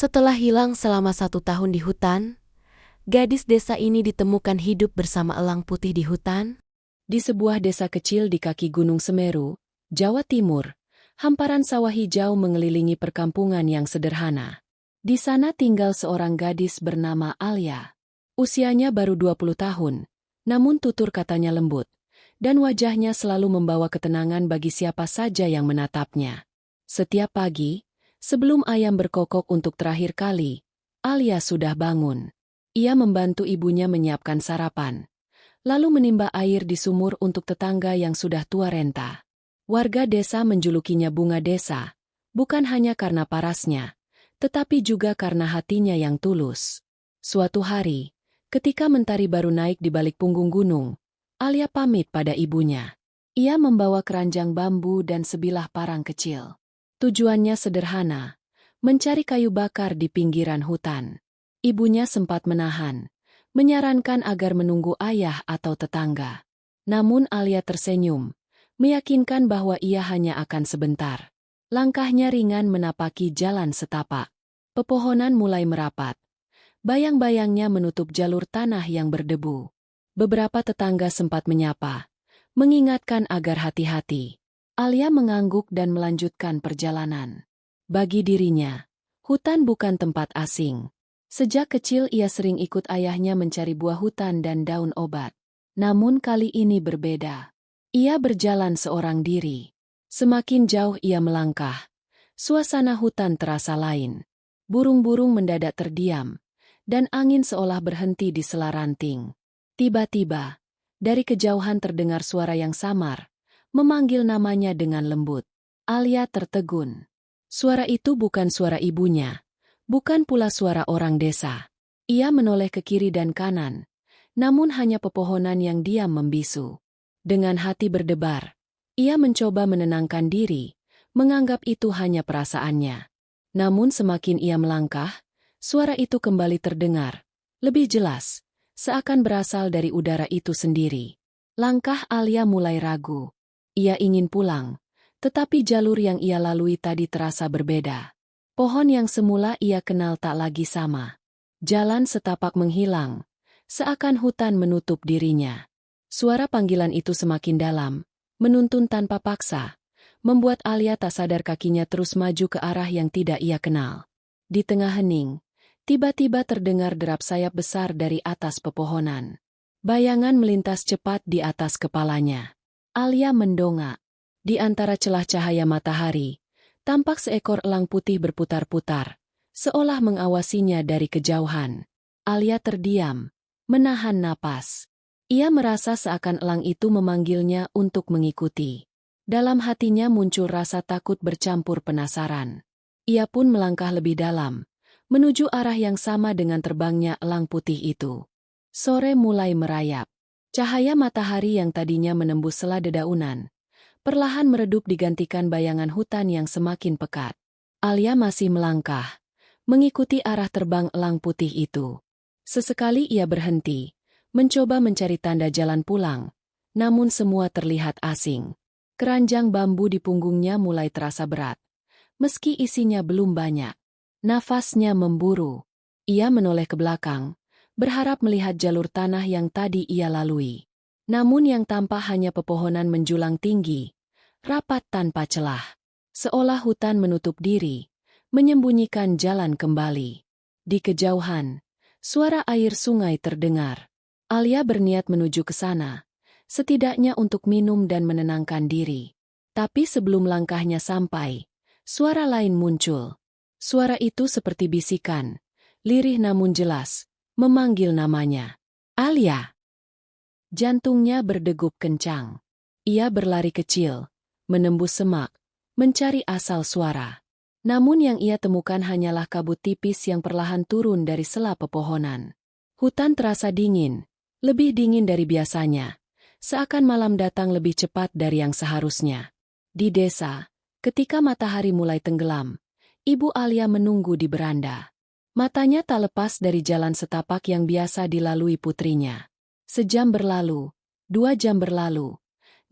Setelah hilang selama 1 tahun di hutan, gadis desa ini ditemukan hidup bersama elang putih di hutan. Di sebuah desa kecil di kaki Gunung Semeru, Jawa Timur, hamparan sawah hijau mengelilingi perkampungan yang sederhana. Di sana tinggal seorang gadis bernama Alia. Usianya baru 20 tahun, namun tutur katanya lembut, dan wajahnya selalu membawa ketenangan bagi siapa saja yang menatapnya. Setiap pagi, sebelum ayam berkokok untuk terakhir kali, Alia sudah bangun. Ia membantu ibunya menyiapkan sarapan, lalu menimba air di sumur untuk tetangga yang sudah tua renta. Warga desa menjulukinya Bunga Desa, bukan hanya karena parasnya, tetapi juga karena hatinya yang tulus. Suatu hari, ketika mentari baru naik di balik punggung gunung, Alia pamit pada ibunya. Ia membawa keranjang bambu dan sebilah parang kecil. Tujuannya sederhana, mencari kayu bakar di pinggiran hutan. Ibunya sempat menahan, menyarankan agar menunggu ayah atau tetangga. Namun Alia tersenyum, meyakinkan bahwa ia hanya akan sebentar. Langkahnya ringan menapaki jalan setapak. Pepohonan mulai merapat. Bayang-bayangnya menutup jalur tanah yang berdebu. Beberapa tetangga sempat menyapa, mengingatkan agar hati-hati. Alia mengangguk dan melanjutkan perjalanan. Bagi dirinya, hutan bukan tempat asing. Sejak kecil ia sering ikut ayahnya mencari buah hutan dan daun obat. Namun kali ini berbeda. Ia berjalan seorang diri. Semakin jauh ia melangkah, suasana hutan terasa lain. Burung-burung mendadak terdiam, dan angin seolah berhenti di sela ranting. Tiba-tiba, dari kejauhan terdengar suara yang samar, memanggil namanya dengan lembut. Alia tertegun. Suara itu bukan suara ibunya. Bukan pula suara orang desa. Ia menoleh ke kiri dan kanan, namun hanya pepohonan yang diam membisu. Dengan hati berdebar, ia mencoba menenangkan diri, menganggap itu hanya perasaannya. Namun semakin ia melangkah, suara itu kembali terdengar, lebih jelas, seakan berasal dari udara itu sendiri. Langkah Alia mulai ragu. Ia ingin pulang, tetapi jalur yang ia lalui tadi terasa berbeda. Pohon yang semula ia kenal tak lagi sama. Jalan setapak menghilang, seakan hutan menutup dirinya. Suara panggilan itu semakin dalam, menuntun tanpa paksa, membuat Alia tak sadar kakinya terus maju ke arah yang tidak ia kenal. Di tengah hening, tiba-tiba terdengar derap sayap besar dari atas pepohonan. Bayangan melintas cepat di atas kepalanya. Alia mendongak. Di antara celah cahaya matahari, tampak seekor elang putih berputar-putar, seolah mengawasinya dari kejauhan. Alia terdiam, menahan napas. Ia merasa seakan elang itu memanggilnya untuk mengikuti. Dalam hatinya muncul rasa takut bercampur penasaran. Ia pun melangkah lebih dalam, menuju arah yang sama dengan terbangnya elang putih itu. Sore mulai merayap. Cahaya matahari yang tadinya menembus sela dedaunan, perlahan meredup digantikan bayangan hutan yang semakin pekat. Alia masih melangkah, mengikuti arah terbang elang putih itu. Sesekali ia berhenti, mencoba mencari tanda jalan pulang, namun semua terlihat asing. Keranjang bambu di punggungnya mulai terasa berat, meski isinya belum banyak. Nafasnya memburu. Ia menoleh ke belakang, berharap melihat jalur tanah yang tadi ia lalui. Namun yang tampak hanya pepohonan menjulang tinggi, rapat tanpa celah. Seolah hutan menutup diri, menyembunyikan jalan kembali. Di kejauhan, suara air sungai terdengar. Alia berniat menuju ke sana, setidaknya untuk minum dan menenangkan diri. Tapi sebelum langkahnya sampai, suara lain muncul. Suara itu seperti bisikan, lirih namun jelas, memanggil namanya. Alia! Jantungnya berdegup kencang. Ia berlari kecil, menembus semak, mencari asal suara. Namun yang ia temukan hanyalah kabut tipis yang perlahan turun dari sela pepohonan. Hutan terasa dingin, lebih dingin dari biasanya, seakan malam datang lebih cepat dari yang seharusnya. Di desa, ketika matahari mulai tenggelam, Ibu Alia menunggu di beranda. Matanya tak lepas dari jalan setapak yang biasa dilalui putrinya. Sejam berlalu, 2 jam berlalu,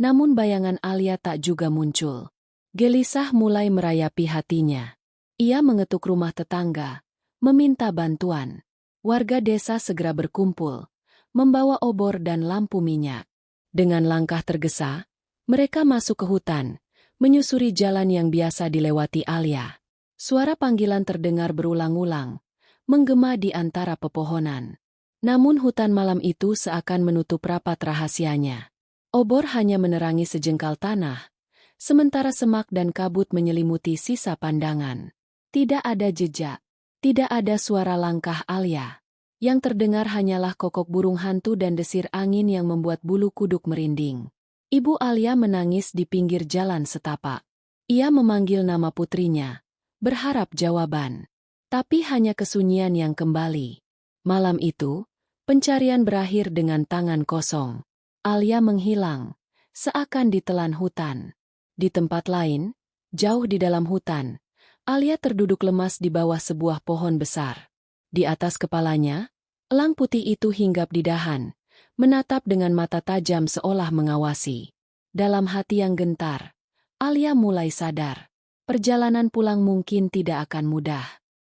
namun bayangan Alia tak juga muncul. Gelisah mulai merayapi hatinya. Ia mengetuk rumah tetangga, meminta bantuan. Warga desa segera berkumpul, membawa obor dan lampu minyak. Dengan langkah tergesa, mereka masuk ke hutan, menyusuri jalan yang biasa dilewati Alia. Suara panggilan terdengar berulang-ulang, menggema di antara pepohonan. Namun hutan malam itu seakan menutup rapat rahasianya. Obor hanya menerangi sejengkal tanah, sementara semak dan kabut menyelimuti sisa pandangan. Tidak ada jejak, tidak ada suara langkah Alia. Yang terdengar hanyalah kokok burung hantu dan desir angin yang membuat bulu kuduk merinding. Ibu Alia menangis di pinggir jalan setapak. Ia memanggil nama putrinya, berharap jawaban. Tapi hanya kesunyian yang kembali. Malam itu, pencarian berakhir dengan tangan kosong. Alia menghilang, seakan ditelan hutan. Di tempat lain, jauh di dalam hutan, Alia terduduk lemas di bawah sebuah pohon besar. Di atas kepalanya, elang putih itu hinggap di dahan, menatap dengan mata tajam seolah mengawasi. Dalam hati yang gentar, Alia mulai sadar. Perjalanan pulang mungkin tidak akan mudah.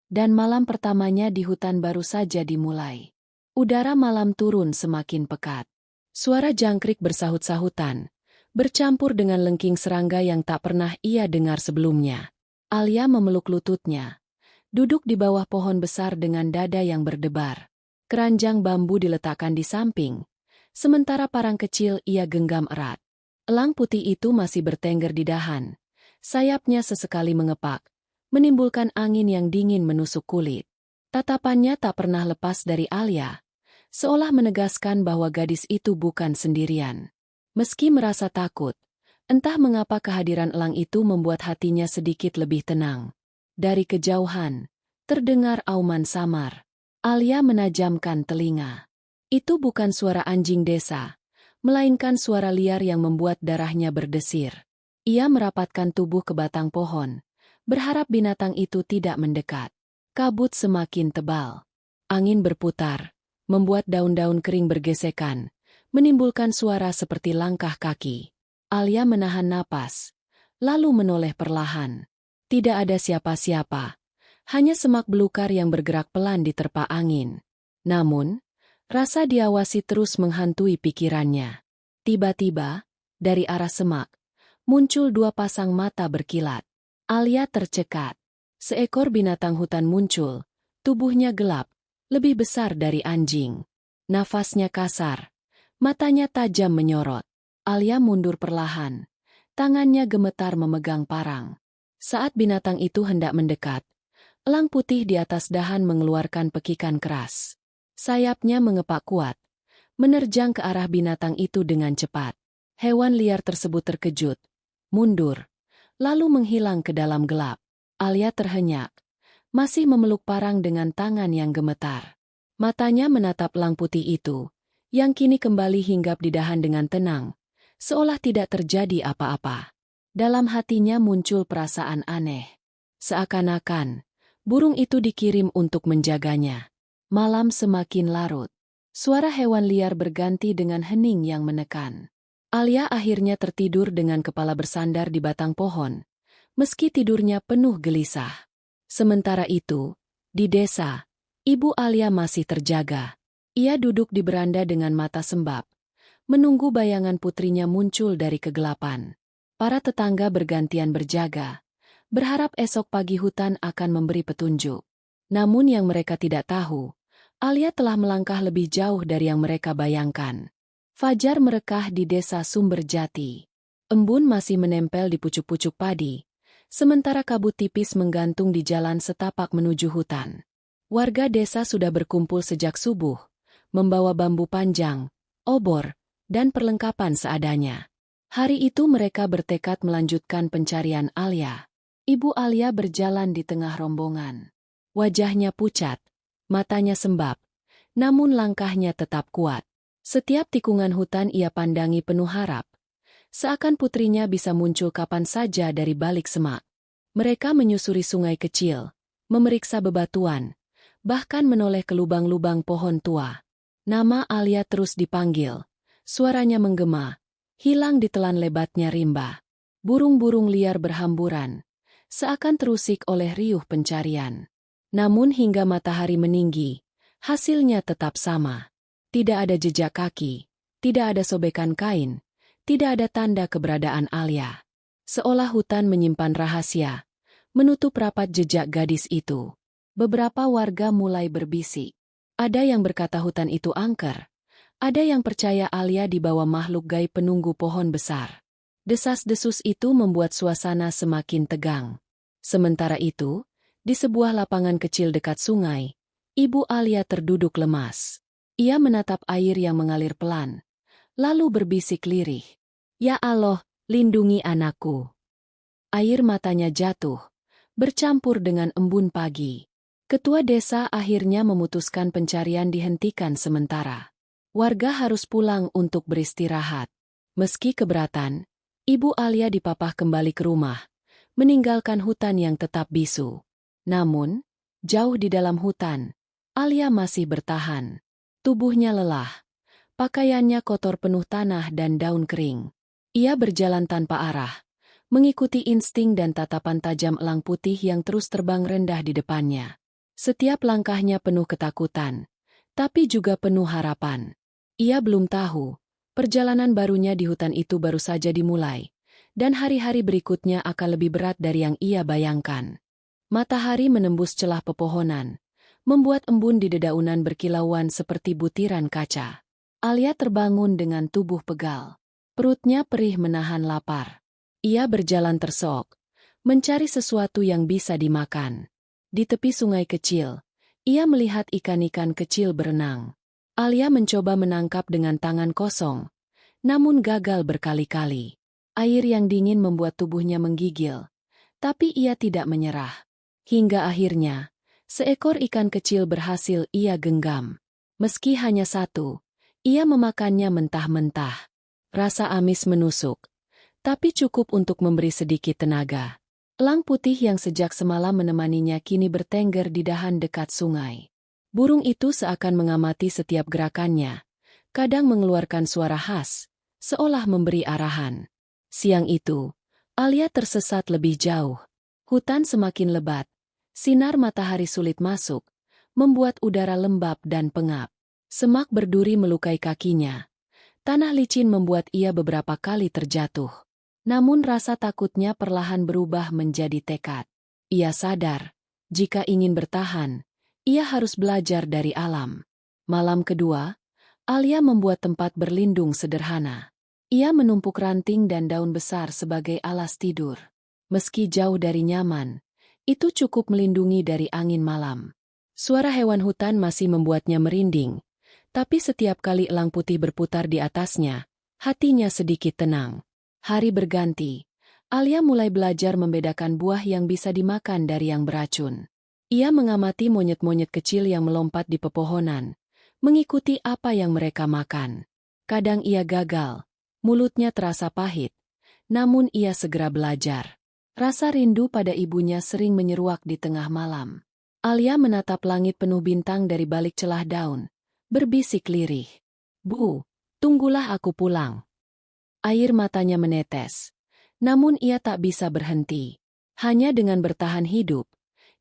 Dan malam pertamanya di hutan baru saja dimulai. Udara malam turun semakin pekat. Suara jangkrik bersahut-sahutan, bercampur dengan lengking serangga yang tak pernah ia dengar sebelumnya. Alia memeluk lututnya, duduk di bawah pohon besar dengan dada yang berdebar. Keranjang bambu diletakkan di samping, sementara parang kecil ia genggam erat. Elang putih itu masih bertengger di dahan. Sayapnya sesekali mengepak, menimbulkan angin yang dingin menusuk kulit. Tatapannya tak pernah lepas dari Alia, seolah menegaskan bahwa gadis itu bukan sendirian. Meski merasa takut, entah mengapa kehadiran elang itu membuat hatinya sedikit lebih tenang. Dari kejauhan, terdengar auman samar. Alia menajamkan telinga. Itu bukan suara anjing desa, melainkan suara liar yang membuat darahnya berdesir. Ia merapatkan tubuh ke batang pohon, berharap binatang itu tidak mendekat. Kabut semakin tebal. Angin berputar, membuat daun-daun kering bergesekan, menimbulkan suara seperti langkah kaki. Alia menahan napas, lalu menoleh perlahan. Tidak ada siapa-siapa, hanya semak belukar yang bergerak pelan diterpa angin. Namun, rasa diawasi terus menghantui pikirannya. Tiba-tiba, dari arah semak, muncul dua pasang mata berkilat. Alia tercekat. Seekor binatang hutan muncul, tubuhnya gelap, lebih besar dari anjing. Nafasnya kasar, matanya tajam menyorot. Alia mundur perlahan, tangannya gemetar memegang parang. Saat binatang itu hendak mendekat, elang putih di atas dahan mengeluarkan pekikan keras. Sayapnya mengepak kuat, menerjang ke arah binatang itu dengan cepat. Hewan liar tersebut terkejut, mundur, lalu menghilang ke dalam gelap. Alia terhenyak, masih memeluk parang dengan tangan yang gemetar. Matanya menatap elang putih itu, yang kini kembali hinggap di dahan dengan tenang, seolah tidak terjadi apa-apa. Dalam hatinya muncul perasaan aneh. Seakan-akan, burung itu dikirim untuk menjaganya. Malam semakin larut. Suara hewan liar berganti dengan hening yang menekan. Alia akhirnya tertidur dengan kepala bersandar di batang pohon, meski tidurnya penuh gelisah. Sementara itu, di desa, ibu Alia masih terjaga. Ia duduk di beranda dengan mata sembab, menunggu bayangan putrinya muncul dari kegelapan. Para tetangga bergantian berjaga, berharap esok pagi hutan akan memberi petunjuk. Namun yang mereka tidak tahu, Alia telah melangkah lebih jauh dari yang mereka bayangkan. Fajar merekah di desa Sumberjati. Embun masih menempel di pucuk-pucuk padi, sementara kabut tipis menggantung di jalan setapak menuju hutan. Warga desa sudah berkumpul sejak subuh, membawa bambu panjang, obor, dan perlengkapan seadanya. Hari itu mereka bertekad melanjutkan pencarian Alia. Ibu Alia berjalan di tengah rombongan. Wajahnya pucat, matanya sembab, namun langkahnya tetap kuat. Setiap tikungan hutan ia pandangi penuh harap, seakan putrinya bisa muncul kapan saja dari balik semak. Mereka menyusuri sungai kecil, memeriksa bebatuan, bahkan menoleh ke lubang-lubang pohon tua. Nama Alia terus dipanggil, suaranya menggema, hilang ditelan lebatnya rimba. Burung-burung liar berhamburan, seakan terusik oleh riuh pencarian. Namun hingga matahari meninggi, hasilnya tetap sama. Tidak ada jejak kaki, tidak ada sobekan kain, tidak ada tanda keberadaan Alia. Seolah hutan menyimpan rahasia, menutup rapat jejak gadis itu. Beberapa warga mulai berbisik. Ada yang berkata hutan itu angker. Ada yang percaya Alia dibawa makhluk gaib penunggu pohon besar. Desas-desus itu membuat suasana semakin tegang. Sementara itu, di sebuah lapangan kecil dekat sungai, Ibu Alia terduduk lemas. Ia menatap air yang mengalir pelan, lalu berbisik lirih. "Ya Allah, lindungi anakku." Air matanya jatuh, bercampur dengan embun pagi. Ketua desa akhirnya memutuskan pencarian dihentikan sementara. Warga harus pulang untuk beristirahat. Meski keberatan, Ibu Alia dipapah kembali ke rumah, meninggalkan hutan yang tetap bisu. Namun, jauh di dalam hutan, Alia masih bertahan. Tubuhnya lelah, pakaiannya kotor penuh tanah dan daun kering. Ia berjalan tanpa arah, mengikuti insting dan tatapan tajam elang putih yang terus terbang rendah di depannya. Setiap langkahnya penuh ketakutan, tapi juga penuh harapan. Ia belum tahu, perjalanan barunya di hutan itu baru saja dimulai, dan hari-hari berikutnya akan lebih berat dari yang ia bayangkan. Matahari menembus celah pepohonan, membuat embun di dedaunan berkilauan seperti butiran kaca. Alia terbangun dengan tubuh pegal. Perutnya perih menahan lapar. Ia berjalan tersok, mencari sesuatu yang bisa dimakan. Di tepi sungai kecil, ia melihat ikan-ikan kecil berenang. Alia mencoba menangkap dengan tangan kosong, namun gagal berkali-kali. Air yang dingin membuat tubuhnya menggigil, tapi ia tidak menyerah. Hingga akhirnya, seekor ikan kecil berhasil ia genggam. Meski hanya satu, ia memakannya mentah-mentah. Rasa amis menusuk, tapi cukup untuk memberi sedikit tenaga. Elang putih yang sejak semalam menemaninya kini bertengger di dahan dekat sungai. Burung itu seakan mengamati setiap gerakannya, kadang mengeluarkan suara khas, seolah memberi arahan. Siang itu, Alia tersesat lebih jauh. Hutan semakin lebat, sinar matahari sulit masuk, membuat udara lembab dan pengap. Semak berduri melukai kakinya. Tanah licin membuat ia beberapa kali terjatuh. Namun rasa takutnya perlahan berubah menjadi tekad. Ia sadar, jika ingin bertahan, ia harus belajar dari alam. Malam kedua, Alia membuat tempat berlindung sederhana. Ia menumpuk ranting dan daun besar sebagai alas tidur. Meski jauh dari nyaman, itu cukup melindungi dari angin malam. Suara hewan hutan masih membuatnya merinding, tapi setiap kali elang putih berputar di atasnya, hatinya sedikit tenang. Hari berganti, Alia mulai belajar membedakan buah yang bisa dimakan dari yang beracun. Ia mengamati monyet-monyet kecil yang melompat di pepohonan, mengikuti apa yang mereka makan. Kadang ia gagal, mulutnya terasa pahit, namun ia segera belajar. Rasa rindu pada ibunya sering menyeruak di tengah malam. Alia menatap langit penuh bintang dari balik celah daun, berbisik lirih. "Bu, tunggulah aku pulang." Air matanya menetes, namun ia tak bisa berhenti. Hanya dengan bertahan hidup,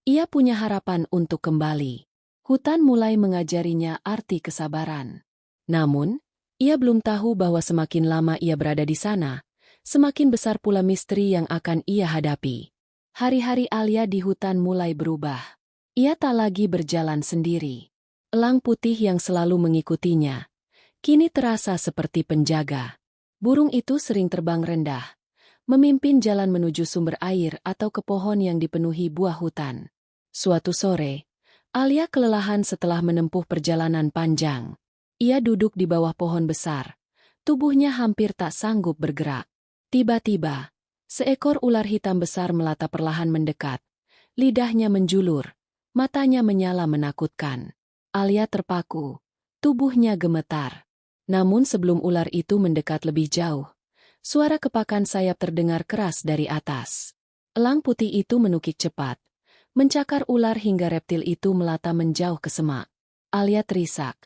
ia punya harapan untuk kembali. Hutan mulai mengajarinya arti kesabaran. Namun, ia belum tahu bahwa semakin lama ia berada di sana, semakin besar pula misteri yang akan ia hadapi. Hari-hari Alia di hutan mulai berubah. Ia tak lagi berjalan sendiri. Elang putih yang selalu mengikutinya, kini terasa seperti penjaga. Burung itu sering terbang rendah, memimpin jalan menuju sumber air atau ke pohon yang dipenuhi buah hutan. Suatu sore, Alia kelelahan setelah menempuh perjalanan panjang. Ia duduk di bawah pohon besar, tubuhnya hampir tak sanggup bergerak. Tiba-tiba, seekor ular hitam besar melata perlahan mendekat. Lidahnya menjulur, matanya menyala menakutkan. Alia terpaku, tubuhnya gemetar. Namun sebelum ular itu mendekat lebih jauh, suara kepakan sayap terdengar keras dari atas. Elang putih itu menukik cepat, mencakar ular hingga reptil itu melata menjauh ke semak. Alia terisak,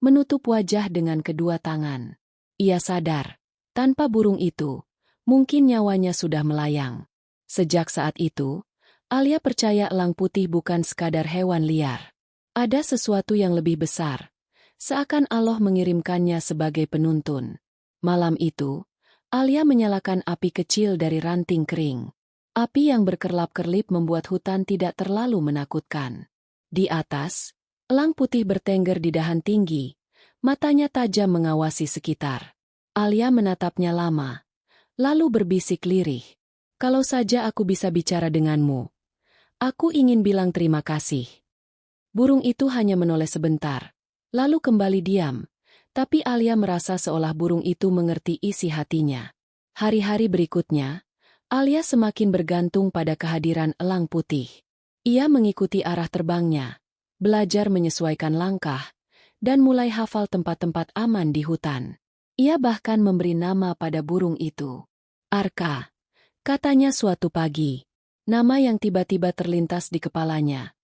menutup wajah dengan kedua tangan. Ia sadar, tanpa burung itu, mungkin nyawanya sudah melayang. Sejak saat itu, Alia percaya elang putih bukan sekadar hewan liar. Ada sesuatu yang lebih besar. Seakan Allah mengirimkannya sebagai penuntun. Malam itu, Alia menyalakan api kecil dari ranting kering. Api yang berkerlap-kerlip membuat hutan tidak terlalu menakutkan. Di atas, elang putih bertengger di dahan tinggi. Matanya tajam mengawasi sekitar. Alia menatapnya lama, lalu berbisik lirih. Kalau saja aku bisa bicara denganmu. Aku ingin bilang terima kasih. Burung itu hanya menoleh sebentar, lalu kembali diam. Tapi Alia merasa seolah burung itu mengerti isi hatinya. Hari-hari berikutnya, Alia semakin bergantung pada kehadiran elang putih. Ia mengikuti arah terbangnya, belajar menyesuaikan langkah, dan mulai hafal tempat-tempat aman di hutan. Ia bahkan memberi nama pada burung itu. Arka, katanya suatu pagi. Nama yang tiba-tiba terlintas di kepalanya.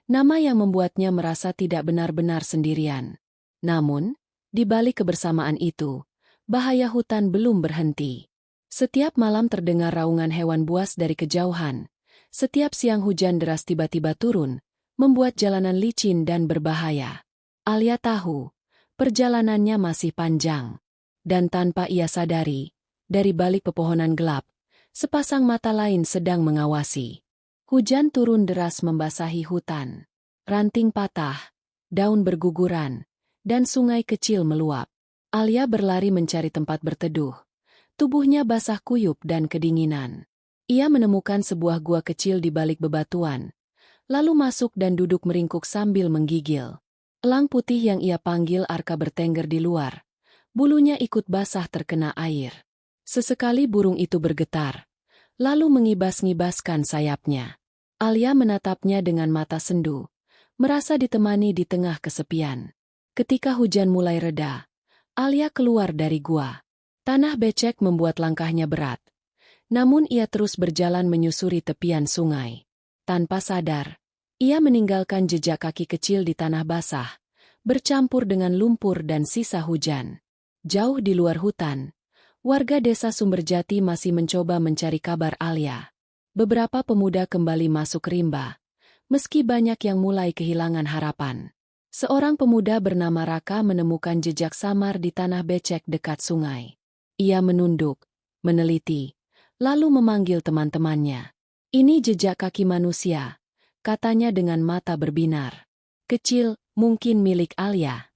Nama yang membuatnya merasa tidak benar-benar sendirian. Namun, di balik kebersamaan itu, bahaya hutan belum berhenti. Setiap malam terdengar raungan hewan buas dari kejauhan. Setiap siang hujan deras tiba-tiba turun, membuat jalanan licin dan berbahaya. Alia tahu, perjalanannya masih panjang. Dan tanpa ia sadari, dari balik pepohonan gelap, sepasang mata lain sedang mengawasi. Hujan turun deras membasahi hutan. Ranting patah, daun berguguran, dan sungai kecil meluap. Alia berlari mencari tempat berteduh. Tubuhnya basah kuyup dan kedinginan. Ia menemukan sebuah gua kecil di balik bebatuan, lalu masuk dan duduk meringkuk sambil menggigil. Elang putih yang ia panggil Arka bertengger di luar. Bulunya ikut basah terkena air. Sesekali burung itu bergetar, lalu mengibas-ngibaskan sayapnya. Alia menatapnya dengan mata sendu, merasa ditemani di tengah kesepian. Ketika hujan mulai reda, Alia keluar dari gua. Tanah becek membuat langkahnya berat. Namun ia terus berjalan menyusuri tepian sungai. Tanpa sadar, ia meninggalkan jejak kaki kecil di tanah basah, bercampur dengan lumpur dan sisa hujan. Jauh di luar hutan, warga desa Sumberjati masih mencoba mencari kabar Alia. Beberapa pemuda kembali masuk rimba, meski banyak yang mulai kehilangan harapan. Seorang pemuda bernama Raka menemukan jejak samar di tanah becek dekat sungai. Ia menunduk, meneliti, lalu memanggil teman-temannya. Ini jejak kaki manusia, katanya dengan mata berbinar. Kecil, mungkin milik Alia.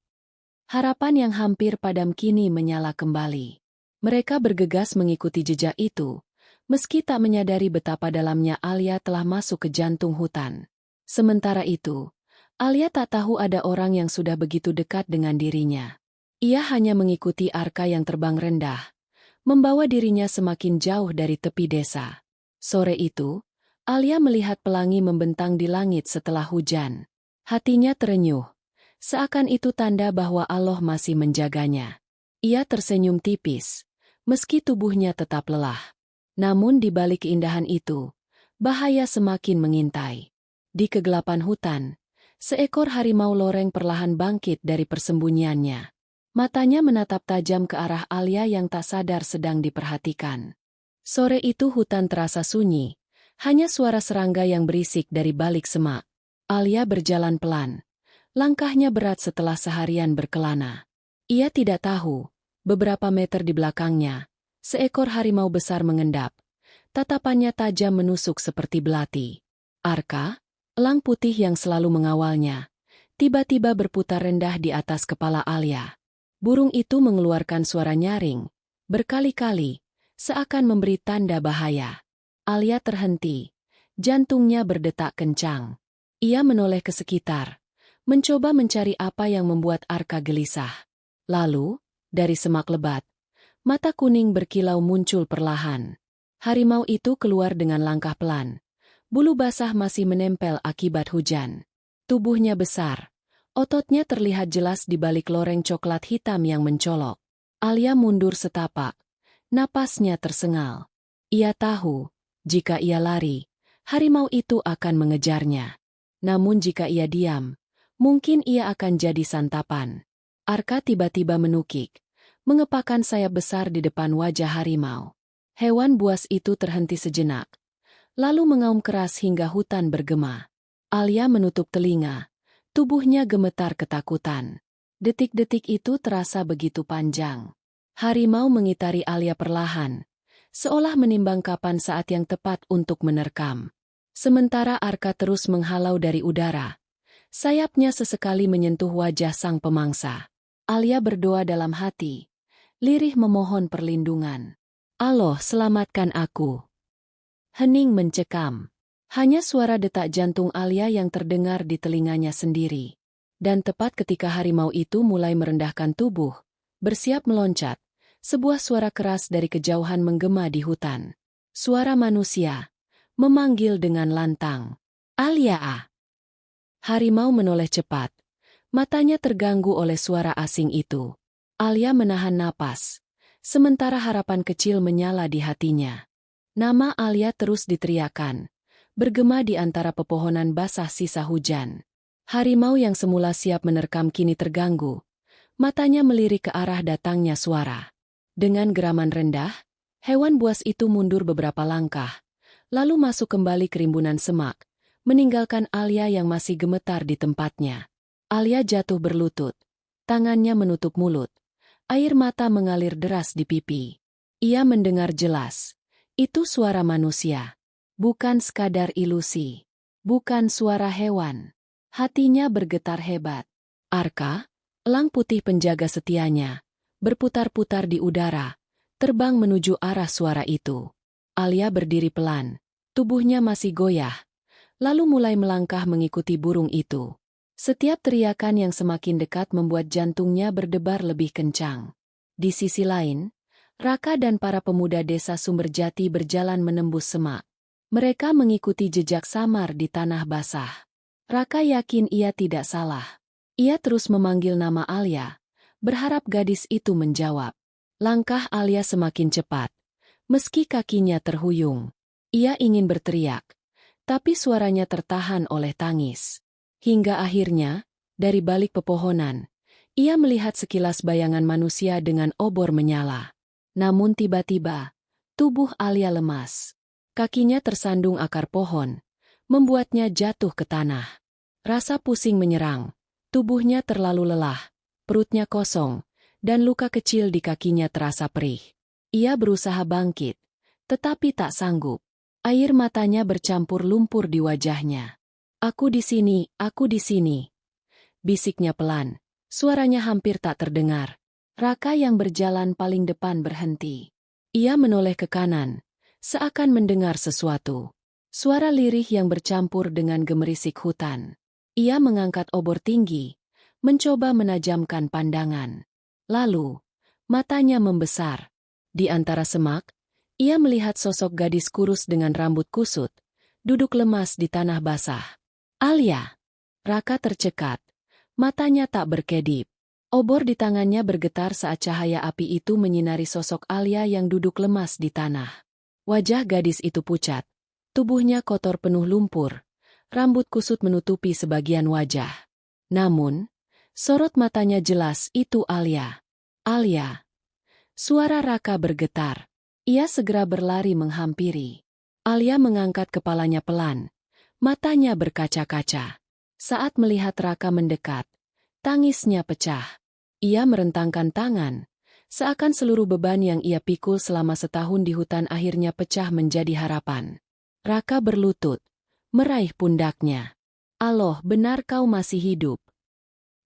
Harapan yang hampir padam kini menyala kembali. Mereka bergegas mengikuti jejak itu, meski tak menyadari betapa dalamnya Alia telah masuk ke jantung hutan. Sementara itu, Alia tak tahu ada orang yang sudah begitu dekat dengan dirinya. Ia hanya mengikuti Arka yang terbang rendah, membawa dirinya semakin jauh dari tepi desa. Sore itu, Alia melihat pelangi membentang di langit setelah hujan. Hatinya terenyuh, seakan itu tanda bahwa Allah masih menjaganya. Ia tersenyum tipis, meski tubuhnya tetap lelah. Namun di balik keindahan itu, bahaya semakin mengintai. Di kegelapan hutan, seekor harimau loreng perlahan bangkit dari persembunyiannya. Matanya menatap tajam ke arah Alia yang tak sadar sedang diperhatikan. Sore itu hutan terasa sunyi, hanya suara serangga yang berisik dari balik semak. Alia berjalan pelan, langkahnya berat setelah seharian berkelana. Ia tidak tahu, beberapa meter di belakangnya, seekor harimau besar mengendap. Tatapannya tajam menusuk seperti belati. Arka, elang putih yang selalu mengawalnya, tiba-tiba berputar rendah di atas kepala Alia. Burung itu mengeluarkan suara nyaring, berkali-kali, seakan memberi tanda bahaya. Alia terhenti, jantungnya berdetak kencang. Ia menoleh ke sekitar, mencoba mencari apa yang membuat Arka gelisah. Lalu, dari semak lebat, mata kuning berkilau muncul perlahan. Harimau itu keluar dengan langkah pelan. Bulu basah masih menempel akibat hujan. Tubuhnya besar. Ototnya terlihat jelas di balik loreng coklat hitam yang mencolok. Alia mundur setapak. Napasnya tersengal. Ia tahu, jika ia lari, harimau itu akan mengejarnya. Namun jika ia diam, mungkin ia akan jadi santapan. Arka tiba-tiba menukik, mengepakkan sayap besar di depan wajah harimau. Hewan buas itu terhenti sejenak, lalu mengaum keras hingga hutan bergema. Alia menutup telinga, tubuhnya gemetar ketakutan. Detik-detik itu terasa begitu panjang. Harimau mengitari Alia perlahan, seolah menimbang kapan saat yang tepat untuk menerkam. Sementara Arka terus menghalau dari udara. Sayapnya sesekali menyentuh wajah sang pemangsa. Alia berdoa dalam hati, lirih memohon perlindungan. Allah, selamatkan aku. Hening mencekam. Hanya suara detak jantung Alia yang terdengar di telinganya sendiri. Dan tepat ketika harimau itu mulai merendahkan tubuh, bersiap meloncat, sebuah suara keras dari kejauhan menggema di hutan. Suara manusia, memanggil dengan lantang. Alia! Harimau menoleh cepat. Matanya terganggu oleh suara asing itu. Alia menahan napas, sementara harapan kecil menyala di hatinya. Nama Alia terus diteriakan, bergema di antara pepohonan basah sisa hujan. Harimau yang semula siap menerkam kini terganggu. Matanya melirik ke arah datangnya suara. Dengan geraman rendah, hewan buas itu mundur beberapa langkah, lalu masuk kembali ke rimbunan semak, meninggalkan Alia yang masih gemetar di tempatnya. Alia jatuh berlutut, tangannya menutup mulut. Air mata mengalir deras di pipi. Ia mendengar jelas. Itu suara manusia. Bukan sekadar ilusi. Bukan suara hewan. Hatinya bergetar hebat. Arka, elang putih penjaga setianya, berputar-putar di udara, terbang menuju arah suara itu. Alia berdiri pelan, tubuhnya masih goyah, lalu mulai melangkah mengikuti burung itu. Setiap teriakan yang semakin dekat membuat jantungnya berdebar lebih kencang. Di sisi lain, Raka dan para pemuda desa Sumberjati berjalan menembus semak. Mereka mengikuti jejak samar di tanah basah. Raka yakin ia tidak salah. Ia terus memanggil nama Alia, berharap gadis itu menjawab. Langkah Alia semakin cepat, meski kakinya terhuyung. Ia ingin berteriak, tapi suaranya tertahan oleh tangis. Hingga akhirnya, dari balik pepohonan, ia melihat sekilas bayangan manusia dengan obor menyala. Namun tiba-tiba, tubuh Alia lemas. Kakinya tersandung akar pohon, membuatnya jatuh ke tanah. Rasa pusing menyerang, tubuhnya terlalu lelah, perutnya kosong, dan luka kecil di kakinya terasa perih. Ia berusaha bangkit, tetapi tak sanggup. Air matanya bercampur lumpur di wajahnya. Aku di sini, bisiknya pelan, suaranya hampir tak terdengar. Raka yang berjalan paling depan berhenti. Ia menoleh ke kanan, seakan mendengar sesuatu. Suara lirih yang bercampur dengan gemerisik hutan. Ia mengangkat obor tinggi, mencoba menajamkan pandangan. Lalu, matanya membesar. Di antara semak, ia melihat sosok gadis kurus dengan rambut kusut, duduk lemas di tanah basah. Alia! Raka tercekat, matanya tak berkedip. Obor di tangannya bergetar saat cahaya api itu menyinari sosok Alia yang duduk lemas di tanah. Wajah gadis itu pucat, tubuhnya kotor penuh lumpur, rambut kusut menutupi sebagian wajah. Namun, sorot matanya jelas itu Alia. Alia! Suara Raka bergetar. Ia segera berlari menghampiri. Alia mengangkat kepalanya pelan, matanya berkaca-kaca. Saat melihat Raka mendekat, tangisnya pecah. Ia merentangkan tangan, seakan seluruh beban yang ia pikul selama setahun di hutan akhirnya pecah menjadi harapan. Raka berlutut, meraih pundaknya. Allah, benar kau masih hidup.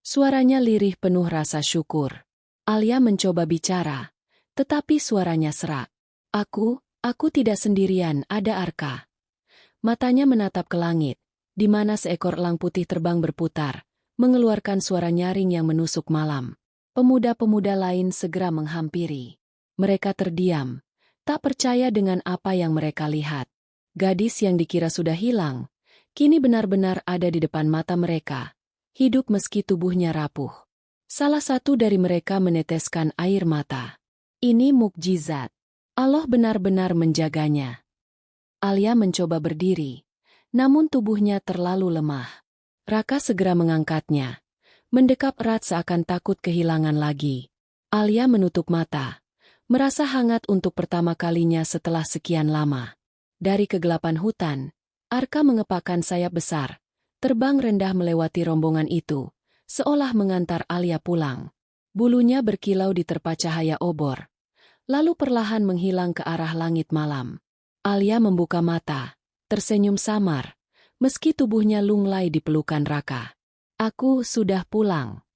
Suaranya lirih penuh rasa syukur. Alia mencoba bicara, tetapi suaranya serak. Aku tidak sendirian, ada Arka. Matanya menatap ke langit, di mana seekor elang putih terbang berputar, mengeluarkan suara nyaring yang menusuk malam. Pemuda-pemuda lain segera menghampiri. Mereka terdiam, tak percaya dengan apa yang mereka lihat. Gadis yang dikira sudah hilang, kini benar-benar ada di depan mata mereka, hidup meski tubuhnya rapuh. Salah satu dari mereka meneteskan air mata. Ini mukjizat. Allah benar-benar menjaganya. Alia mencoba berdiri, namun tubuhnya terlalu lemah. Raka segera mengangkatnya, mendekap erat seakan takut kehilangan lagi. Alia menutup mata, merasa hangat untuk pertama kalinya setelah sekian lama. Dari kegelapan hutan, Arka mengepakkan sayap besar, terbang rendah melewati rombongan itu, seolah mengantar Alia pulang. Bulunya berkilau diterpa cahaya obor, lalu perlahan menghilang ke arah langit malam. Alia membuka mata, tersenyum samar, meski tubuhnya lunglai di pelukan Raka. Aku sudah pulang.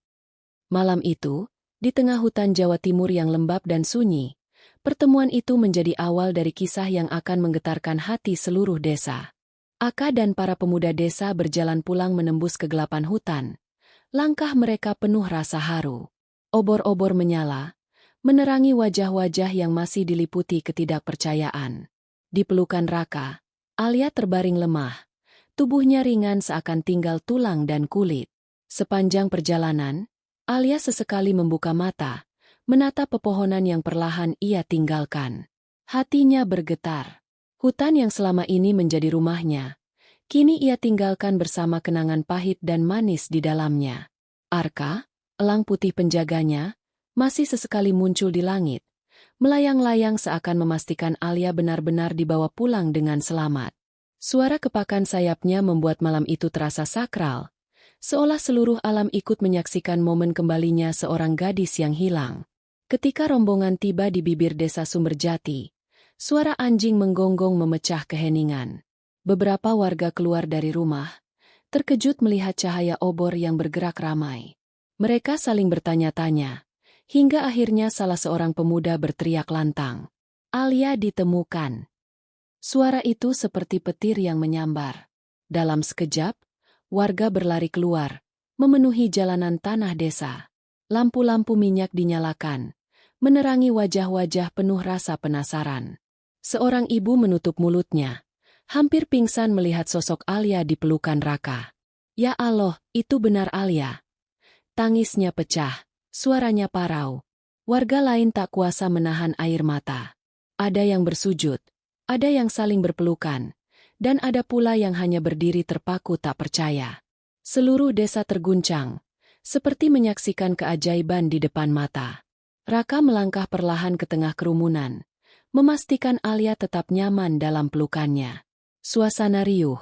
Malam itu, di tengah hutan Jawa Timur yang lembab dan sunyi, pertemuan itu menjadi awal dari kisah yang akan menggetarkan hati seluruh desa. Aka dan para pemuda desa berjalan pulang menembus kegelapan hutan. Langkah mereka penuh rasa haru. Obor-obor menyala, menerangi wajah-wajah yang masih diliputi ketidakpercayaan. Di pelukan Raka, Alia terbaring lemah. Tubuhnya ringan seakan tinggal tulang dan kulit. Sepanjang perjalanan, Alia sesekali membuka mata, menatap pepohonan yang perlahan ia tinggalkan. Hatinya bergetar. Hutan yang selama ini menjadi rumahnya, kini ia tinggalkan bersama kenangan pahit dan manis di dalamnya. Arka, elang putih penjaganya, masih sesekali muncul di langit, melayang-layang seakan memastikan Alia benar-benar dibawa pulang dengan selamat. Suara kepakan sayapnya membuat malam itu terasa sakral, seolah seluruh alam ikut menyaksikan momen kembalinya seorang gadis yang hilang. Ketika rombongan tiba di bibir desa Sumberjati, suara anjing menggonggong memecah keheningan. Beberapa warga keluar dari rumah, terkejut melihat cahaya obor yang bergerak ramai. Mereka saling bertanya-tanya, hingga akhirnya salah seorang pemuda berteriak lantang. Alia ditemukan. Suara itu seperti petir yang menyambar. Dalam sekejap, warga berlari keluar, memenuhi jalanan tanah desa. Lampu-lampu minyak dinyalakan, menerangi wajah-wajah penuh rasa penasaran. Seorang ibu menutup mulutnya, hampir pingsan melihat sosok Alia di pelukan Raka. Ya Allah, itu benar Alia. Tangisnya pecah, suaranya parau. Warga lain tak kuasa menahan air mata. Ada yang bersujud, ada yang saling berpelukan, dan ada pula yang hanya berdiri terpaku tak percaya. Seluruh desa terguncang, seperti menyaksikan keajaiban di depan mata. Raka melangkah perlahan ke tengah kerumunan, memastikan Alia tetap nyaman dalam pelukannya. Suasana riuh,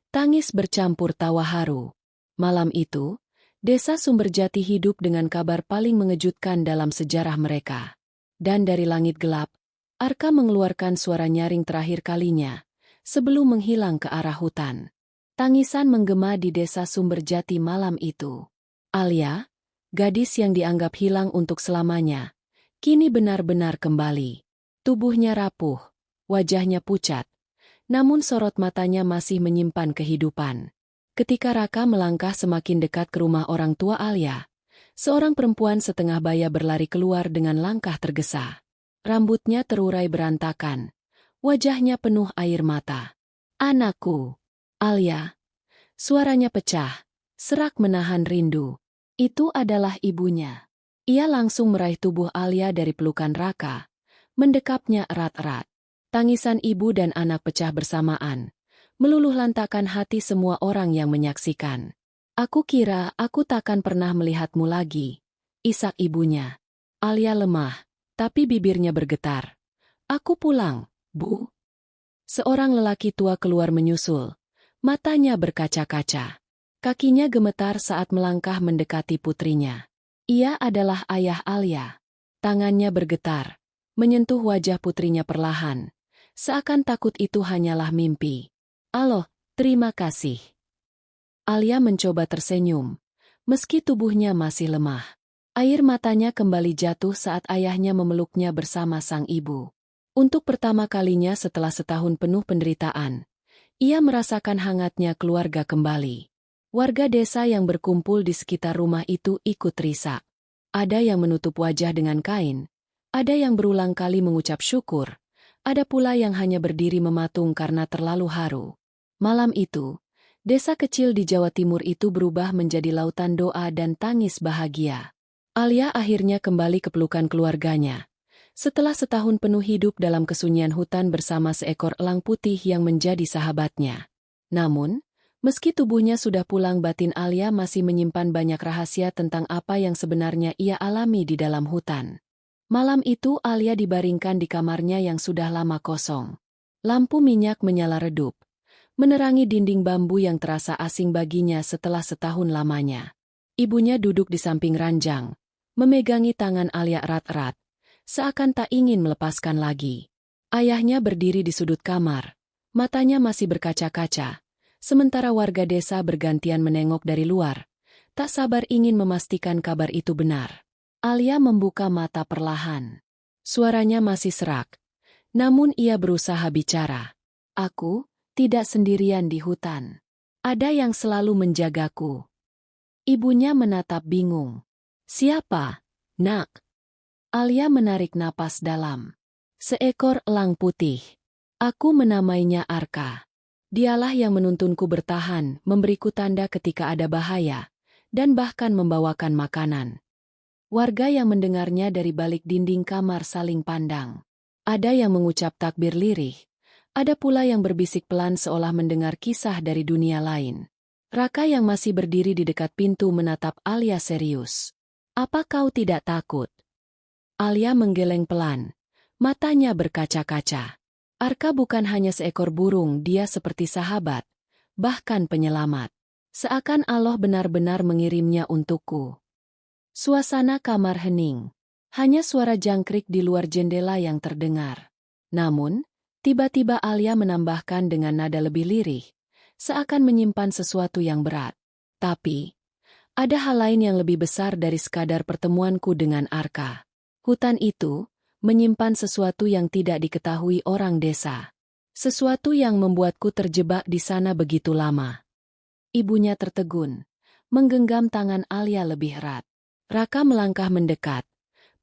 tangis bercampur tawa haru. Malam itu, desa Sumberjati hidup dengan kabar paling mengejutkan dalam sejarah mereka. Dan dari langit gelap, Arka mengeluarkan suara nyaring terakhir kalinya, sebelum menghilang ke arah hutan. Tangisan menggema di desa Sumberjati malam itu. Alia, gadis yang dianggap hilang untuk selamanya, kini benar-benar kembali. Tubuhnya rapuh, wajahnya pucat, namun sorot matanya masih menyimpan kehidupan. Ketika Raka melangkah semakin dekat ke rumah orang tua Alia, seorang perempuan setengah baya berlari keluar dengan langkah tergesa. Rambutnya terurai berantakan, wajahnya penuh air mata. Anakku, Alia. Suaranya pecah, serak menahan rindu. Itu adalah ibunya. Ia langsung meraih tubuh Alia dari pelukan Raka, mendekapnya erat-erat. Tangisan ibu dan anak pecah bersamaan, meluluh lantakan hati semua orang yang menyaksikan. Aku kira aku takkan pernah melihatmu lagi, isak ibunya. Alia lemah, tapi bibirnya bergetar. Aku pulang, Bu. Seorang lelaki tua keluar menyusul, matanya berkaca-kaca. Kakinya gemetar saat melangkah mendekati putrinya. Ia adalah ayah Alia. Tangannya bergetar, menyentuh wajah putrinya perlahan, seakan takut itu hanyalah mimpi. Allah, terima kasih. Alia mencoba tersenyum, meski tubuhnya masih lemah. Air matanya kembali jatuh saat ayahnya memeluknya bersama sang ibu. Untuk pertama kalinya setelah setahun penuh penderitaan, ia merasakan hangatnya keluarga kembali. Warga desa yang berkumpul di sekitar rumah itu ikut risak. Ada yang menutup wajah dengan kain, ada yang berulang kali mengucap syukur, ada pula yang hanya berdiri mematung karena terlalu haru. Malam itu, desa kecil di Jawa Timur itu berubah menjadi lautan doa dan tangis bahagia. Alia akhirnya kembali ke pelukan keluarganya. Setelah setahun penuh hidup dalam kesunyian hutan bersama seekor elang putih yang menjadi sahabatnya. Namun, meski tubuhnya sudah pulang, batin Alia masih menyimpan banyak rahasia tentang apa yang sebenarnya ia alami di dalam hutan. Malam itu Alia dibaringkan di kamarnya yang sudah lama kosong. Lampu minyak menyala redup, menerangi dinding bambu yang terasa asing baginya setelah setahun lamanya. Ibunya duduk di samping ranjang, memegangi tangan Alia erat-erat, seakan tak ingin melepaskan lagi. Ayahnya berdiri di sudut kamar, matanya masih berkaca-kaca, sementara warga desa bergantian menengok dari luar, tak sabar ingin memastikan kabar itu benar. Alia membuka mata perlahan. Suaranya masih serak, namun ia berusaha bicara. Aku tidak sendirian di hutan. Ada yang selalu menjagaku. Ibunya menatap bingung. Siapa, nak? Alia menarik napas dalam. Seekor elang putih. Aku menamainya Arka. Dialah yang menuntunku bertahan, memberiku tanda ketika ada bahaya, dan bahkan membawakan makanan. Warga yang mendengarnya dari balik dinding kamar saling pandang. Ada yang mengucap takbir lirih, ada pula yang berbisik pelan seolah mendengar kisah dari dunia lain. Raka yang masih berdiri di dekat pintu menatap Alia serius. Apa kau tidak takut? Alia menggeleng pelan, matanya berkaca-kaca. Arka bukan hanya seekor burung, dia seperti sahabat, bahkan penyelamat. Seakan Allah benar-benar mengirimnya untukku. Suasana kamar hening. Hanya suara jangkrik di luar jendela yang terdengar. Namun, tiba-tiba Alia menambahkan dengan nada lebih lirih, seakan menyimpan sesuatu yang berat. Tapi, ada hal lain yang lebih besar dari sekadar pertemuanku dengan Arka. Hutan itu menyimpan sesuatu yang tidak diketahui orang desa. Sesuatu yang membuatku terjebak di sana begitu lama. Ibunya tertegun, menggenggam tangan Alia lebih erat. Raka melangkah mendekat,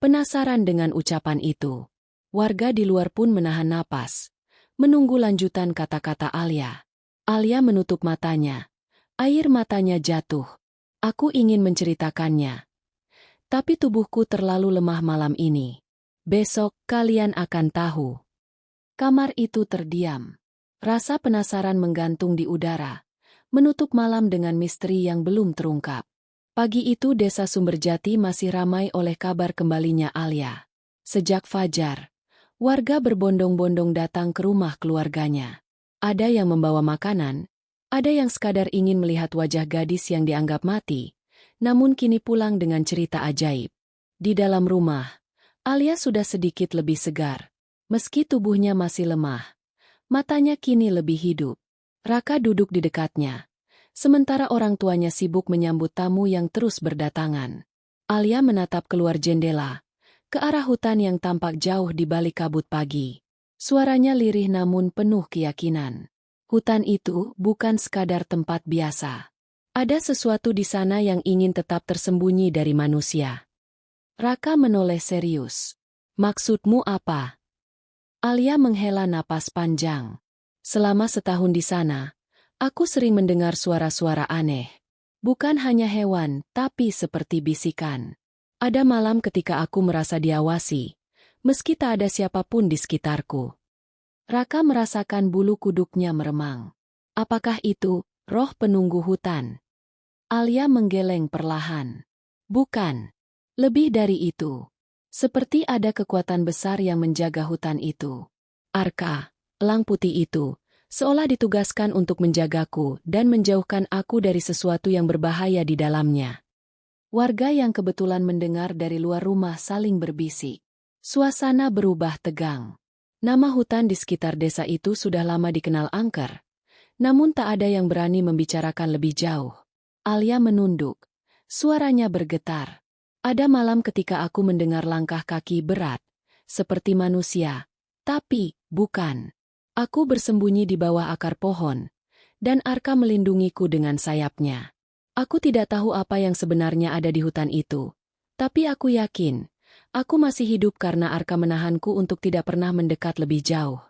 penasaran dengan ucapan itu. Warga di luar pun menahan napas, menunggu lanjutan kata-kata Alia. Alia menutup matanya. Air matanya jatuh. Aku ingin menceritakannya. Tapi tubuhku terlalu lemah malam ini. Besok kalian akan tahu. Kamar itu terdiam. Rasa penasaran menggantung di udara, menutup malam dengan misteri yang belum terungkap. Pagi itu desa Sumberjati masih ramai oleh kabar kembalinya Alia. Sejak fajar, warga berbondong-bondong datang ke rumah keluarganya. Ada yang membawa makanan, ada yang sekadar ingin melihat wajah gadis yang dianggap mati, namun kini pulang dengan cerita ajaib. Di dalam rumah, Alia sudah sedikit lebih segar. Meski tubuhnya masih lemah, matanya kini lebih hidup. Raka duduk di dekatnya, sementara orang tuanya sibuk menyambut tamu yang terus berdatangan. Alia menatap keluar jendela, ke arah hutan yang tampak jauh di balik kabut pagi. Suaranya lirih namun penuh keyakinan. Hutan itu bukan sekadar tempat biasa. Ada sesuatu di sana yang ingin tetap tersembunyi dari manusia. Raka menoleh serius. Maksudmu apa? Alia menghela napas panjang. Selama setahun di sana, aku sering mendengar suara-suara aneh. Bukan hanya hewan, tapi seperti bisikan. Ada malam ketika aku merasa diawasi, meski tak ada siapapun di sekitarku. Raka merasakan bulu kuduknya meremang. Apakah itu roh penunggu hutan? Alia menggeleng perlahan. Bukan. Lebih dari itu. Seperti ada kekuatan besar yang menjaga hutan itu. Arka, elang putih itu, seolah ditugaskan untuk menjagaku dan menjauhkan aku dari sesuatu yang berbahaya di dalamnya. Warga yang kebetulan mendengar dari luar rumah saling berbisik. Suasana berubah tegang. Nama hutan di sekitar desa itu sudah lama dikenal angker, namun tak ada yang berani membicarakan lebih jauh. Alia menunduk. Suaranya bergetar. Ada malam ketika aku mendengar langkah kaki berat, seperti manusia, tapi bukan. Aku bersembunyi di bawah akar pohon, dan Arka melindungiku dengan sayapnya. Aku tidak tahu apa yang sebenarnya ada di hutan itu, tapi aku yakin, aku masih hidup karena Arka menahanku untuk tidak pernah mendekat lebih jauh.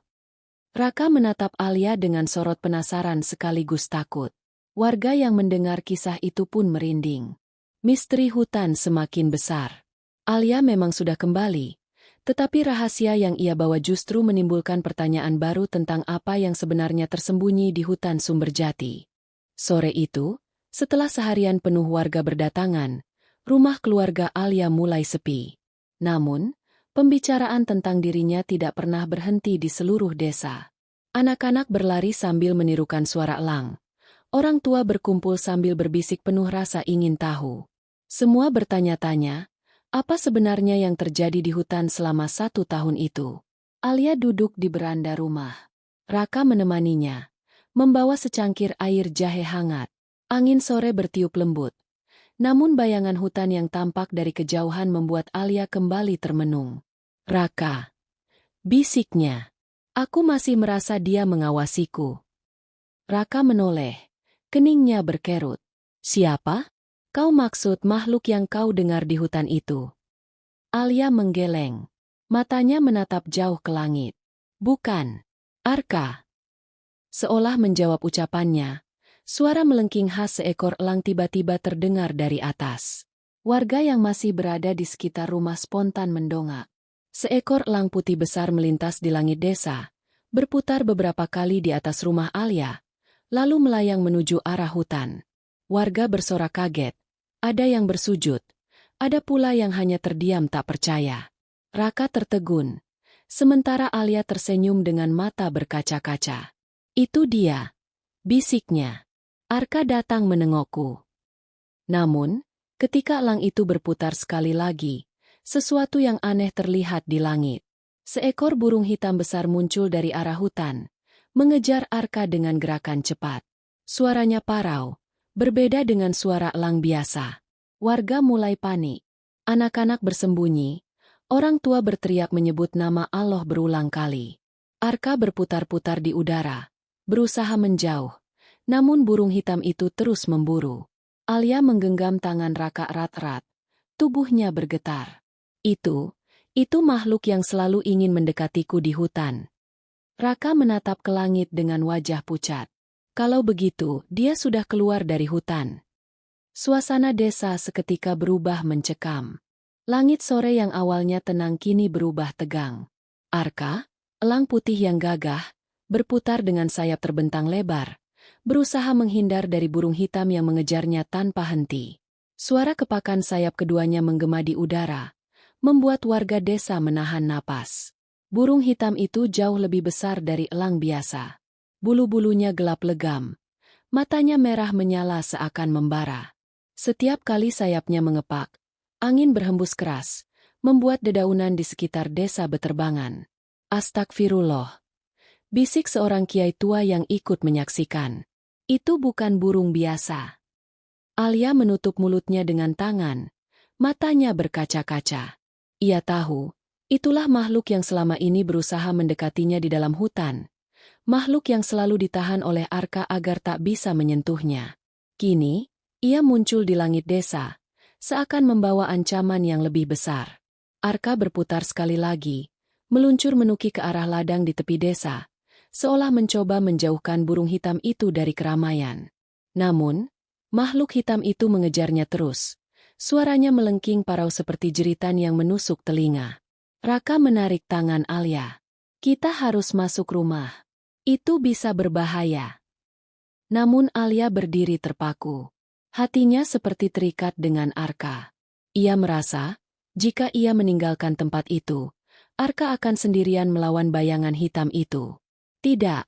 Raka menatap Alia dengan sorot penasaran sekaligus takut. Warga yang mendengar kisah itu pun merinding. Misteri hutan semakin besar. Alia memang sudah kembali, tetapi rahasia yang ia bawa justru menimbulkan pertanyaan baru tentang apa yang sebenarnya tersembunyi di hutan Sumberjati. Sore itu, setelah seharian penuh warga berdatangan, rumah keluarga Alia mulai sepi. Namun, pembicaraan tentang dirinya tidak pernah berhenti di seluruh desa. Anak-anak berlari sambil menirukan suara elang. Orang tua berkumpul sambil berbisik penuh rasa ingin tahu. Semua bertanya-tanya, apa sebenarnya yang terjadi di hutan selama 1 tahun itu? Alia duduk di beranda rumah. Raka menemaninya, membawa secangkir air jahe hangat. Angin sore bertiup lembut. Namun bayangan hutan yang tampak dari kejauhan membuat Alia kembali termenung. Raka, bisiknya. Aku masih merasa dia mengawasiku. Raka menoleh. Keningnya berkerut. Siapa? Kau maksud makhluk yang kau dengar di hutan itu? Alia menggeleng. Matanya menatap jauh ke langit. Bukan. Arka. Seolah menjawab ucapannya, suara melengking khas seekor elang tiba-tiba terdengar dari atas. Warga yang masih berada di sekitar rumah spontan mendongak. Seekor elang putih besar melintas di langit desa, berputar beberapa kali di atas rumah Alia, lalu melayang menuju arah hutan. Warga bersorak kaget. Ada yang bersujud. Ada pula yang hanya terdiam tak percaya. Raka tertegun. Sementara Alia tersenyum dengan mata berkaca-kaca. Itu dia. Bisiknya. Arka datang menengokku. Namun, ketika elang itu berputar sekali lagi, sesuatu yang aneh terlihat di langit. Seekor burung hitam besar muncul dari arah hutan, mengejar Arka dengan gerakan cepat. Suaranya parau, berbeda dengan suara elang biasa. Warga mulai panik. Anak-anak bersembunyi. Orang tua berteriak menyebut nama Allah berulang kali. Arka berputar-putar di udara, berusaha menjauh. Namun burung hitam itu terus memburu. Alia menggenggam tangan Raka erat-erat. Tubuhnya bergetar. Itu makhluk yang selalu ingin mendekatiku di hutan. Raka menatap ke langit dengan wajah pucat. Kalau begitu, dia sudah keluar dari hutan. Suasana desa seketika berubah mencekam. Langit sore yang awalnya tenang kini berubah tegang. Arka, elang putih yang gagah, berputar dengan sayap terbentang lebar, berusaha menghindar dari burung hitam yang mengejarnya tanpa henti. Suara kepakan sayap keduanya menggema di udara, membuat warga desa menahan napas. Burung hitam itu jauh lebih besar dari elang biasa. Bulu-bulunya gelap legam. Matanya merah menyala seakan membara. Setiap kali sayapnya mengepak, angin berhembus keras, membuat dedaunan di sekitar desa beterbangan. Astagfirullah. Bisik seorang kiai tua yang ikut menyaksikan. Itu bukan burung biasa. Alia menutup mulutnya dengan tangan. Matanya berkaca-kaca. Ia tahu, itulah makhluk yang selama ini berusaha mendekatinya di dalam hutan. Makhluk yang selalu ditahan oleh Arka agar tak bisa menyentuhnya. Kini, ia muncul di langit desa, seakan membawa ancaman yang lebih besar. Arka berputar sekali lagi, meluncur menuki ke arah ladang di tepi desa, seolah mencoba menjauhkan burung hitam itu dari keramaian. Namun, makhluk hitam itu mengejarnya terus. Suaranya melengking parau seperti jeritan yang menusuk telinga. Raka menarik tangan Alia. Kita harus masuk rumah. Itu bisa berbahaya. Namun Alia berdiri terpaku. Hatinya seperti terikat dengan Arka. Ia merasa, jika ia meninggalkan tempat itu, Arka akan sendirian melawan bayangan hitam itu. Tidak,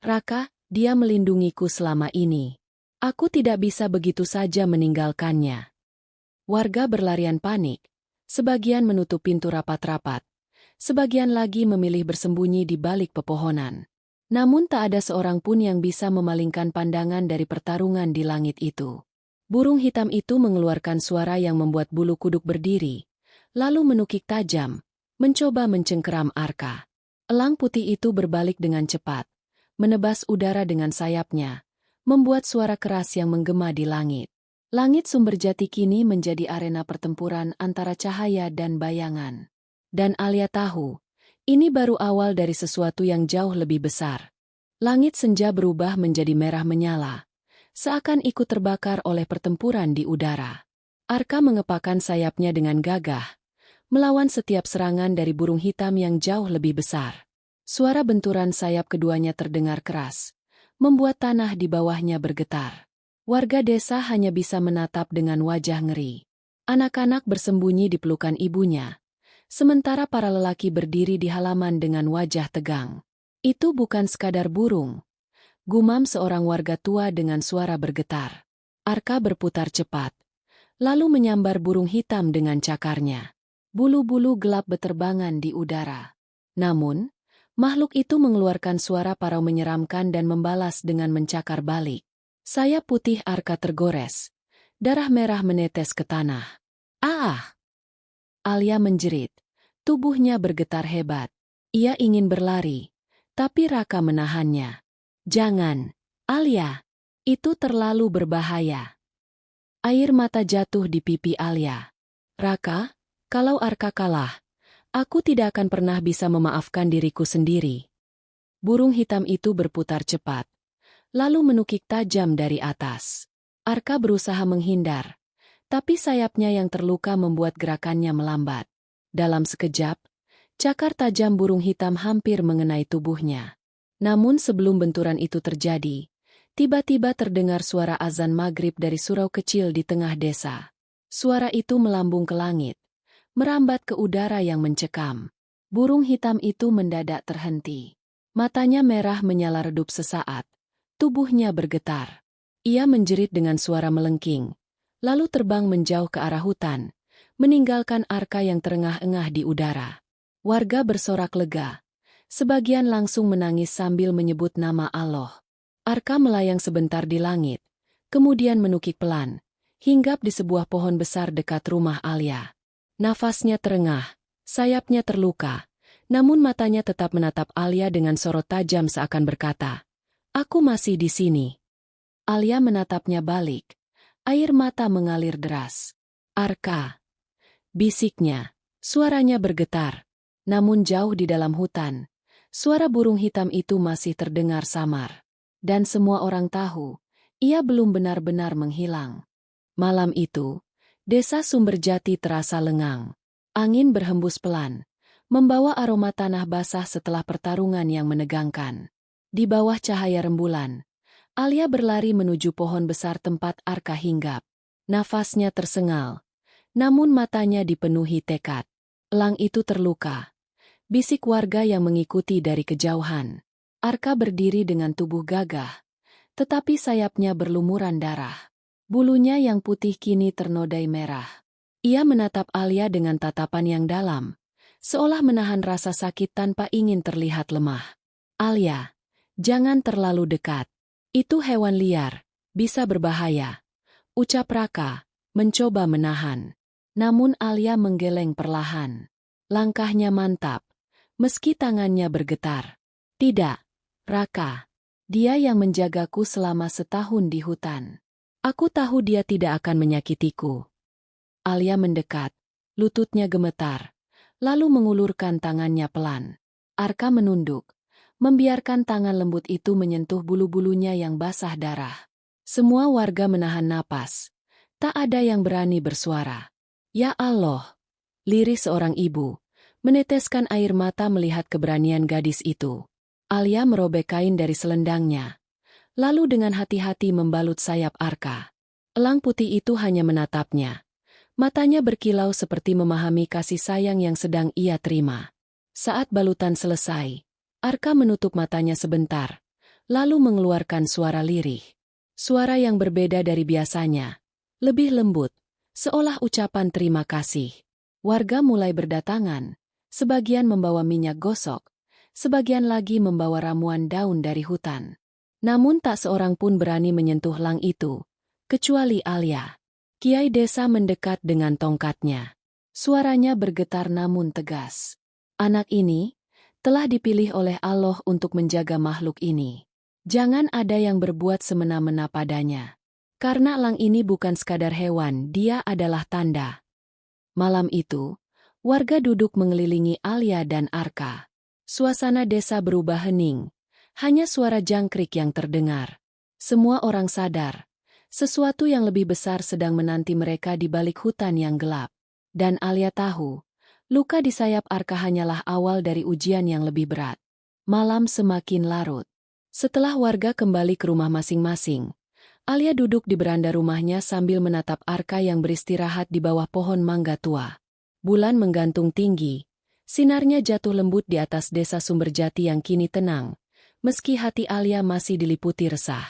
Raka, dia melindungiku selama ini. Aku tidak bisa begitu saja meninggalkannya. Warga berlarian panik. Sebagian menutup pintu rapat-rapat. Sebagian lagi memilih bersembunyi di balik pepohonan. Namun tak ada seorang pun yang bisa memalingkan pandangan dari pertarungan di langit itu. Burung hitam itu mengeluarkan suara yang membuat bulu kuduk berdiri, lalu menukik tajam, mencoba mencengkeram Arka. Elang putih itu berbalik dengan cepat, menebas udara dengan sayapnya, membuat suara keras yang menggema di langit. Langit sumber jati kini menjadi arena pertempuran antara cahaya dan bayangan. Dan Alia tahu, ini baru awal dari sesuatu yang jauh lebih besar. Langit senja berubah menjadi merah menyala, seakan ikut terbakar oleh pertempuran di udara. Arka mengepakkan sayapnya dengan gagah, melawan setiap serangan dari burung hitam yang jauh lebih besar. Suara benturan sayap keduanya terdengar keras, membuat tanah di bawahnya bergetar. Warga desa hanya bisa menatap dengan wajah ngeri. Anak-anak bersembunyi di pelukan ibunya, sementara para lelaki berdiri di halaman dengan wajah tegang. Itu bukan sekadar burung, gumam seorang warga tua dengan suara bergetar. Arka berputar cepat, lalu menyambar burung hitam dengan cakarnya. Bulu-bulu gelap beterbangan di udara. Namun, makhluk itu mengeluarkan suara parau menyeramkan dan membalas dengan mencakar balik. Sayap putih Arka tergores. Darah merah menetes ke tanah. Ah! Alia menjerit. Tubuhnya bergetar hebat. Ia ingin berlari, tapi Raka menahannya. Jangan, Alia. Itu terlalu berbahaya. Air mata jatuh di pipi Alia. Raka, kalau Arka kalah, aku tidak akan pernah bisa memaafkan diriku sendiri. Burung hitam itu berputar cepat, lalu menukik tajam dari atas. Arka berusaha menghindar, tapi sayapnya yang terluka membuat gerakannya melambat. Dalam sekejap, cakar tajam burung hitam hampir mengenai tubuhnya. Namun sebelum benturan itu terjadi, tiba-tiba terdengar suara azan maghrib dari surau kecil di tengah desa. Suara itu melambung ke langit, merambat ke udara yang mencekam. Burung hitam itu mendadak terhenti. Matanya merah menyala redup sesaat. Tubuhnya bergetar. Ia menjerit dengan suara melengking, lalu terbang menjauh ke arah hutan, meninggalkan Arka yang terengah-engah di udara. Warga bersorak lega. Sebagian langsung menangis sambil menyebut nama Allah. Arka melayang sebentar di langit, kemudian menukik pelan, hinggap di sebuah pohon besar dekat rumah Alia. Nafasnya terengah, sayapnya terluka, namun matanya tetap menatap Alia dengan sorot tajam seakan berkata, "Aku masih di sini." Alia menatapnya balik, air mata mengalir deras. "Arka," bisiknya, suaranya bergetar, namun jauh di dalam hutan, suara burung hitam itu masih terdengar samar. Dan semua orang tahu, ia belum benar-benar menghilang. Malam itu, desa Sumberjati terasa lengang. Angin berhembus pelan, membawa aroma tanah basah setelah pertarungan yang menegangkan. Di bawah cahaya rembulan, Alia berlari menuju pohon besar tempat Arka hinggap. Nafasnya tersengal, namun matanya dipenuhi tekad. Elang itu terluka. Bisik warga yang mengikuti dari kejauhan. Arka berdiri dengan tubuh gagah, tetapi sayapnya berlumuran darah. Bulunya yang putih kini ternodai merah. Ia menatap Alia dengan tatapan yang dalam, seolah menahan rasa sakit tanpa ingin terlihat lemah. "Alia, jangan terlalu dekat. Itu hewan liar, bisa berbahaya," ucap Raka, mencoba menahan. Namun Alia menggeleng perlahan. Langkahnya mantap, meski tangannya bergetar. "Tidak, Raka. Dia yang menjagaku selama setahun di hutan. Aku tahu dia tidak akan menyakitiku." Alia mendekat, lututnya gemetar, lalu mengulurkan tangannya pelan. Arka menunduk, membiarkan tangan lembut itu menyentuh bulu-bulunya yang basah darah. Semua warga menahan napas. Tak ada yang berani bersuara. "Ya Allah!" lirih seorang ibu, meneteskan air mata melihat keberanian gadis itu. Alia merobek kain dari selendangnya, lalu dengan hati-hati membalut sayap Arka. Elang putih itu hanya menatapnya. Matanya berkilau seperti memahami kasih sayang yang sedang ia terima. Saat balutan selesai, Arka menutup matanya sebentar, lalu mengeluarkan suara lirih. Suara yang berbeda dari biasanya, lebih lembut, seolah ucapan terima kasih. Warga mulai berdatangan, sebagian membawa minyak gosok, sebagian lagi membawa ramuan daun dari hutan. Namun tak seorang pun berani menyentuh elang itu, kecuali Alia. Kiai desa mendekat dengan tongkatnya. Suaranya bergetar namun tegas. "Anak ini telah dipilih oleh Allah untuk menjaga makhluk ini. Jangan ada yang berbuat semena-mena padanya. Karena elang ini bukan sekadar hewan, dia adalah tanda." Malam itu, warga duduk mengelilingi Alia dan Arka. Suasana desa berubah hening. Hanya suara jangkrik yang terdengar. Semua orang sadar, sesuatu yang lebih besar sedang menanti mereka di balik hutan yang gelap. Dan Alia tahu, luka di sayap Arka hanyalah awal dari ujian yang lebih berat. Malam semakin larut. Setelah warga kembali ke rumah masing-masing, Alia duduk di beranda rumahnya sambil menatap Arka yang beristirahat di bawah pohon mangga tua. Bulan menggantung tinggi, Sinarnya jatuh lembut di atas desa Sumberjati yang kini tenang, meski hati Alia masih diliputi resah.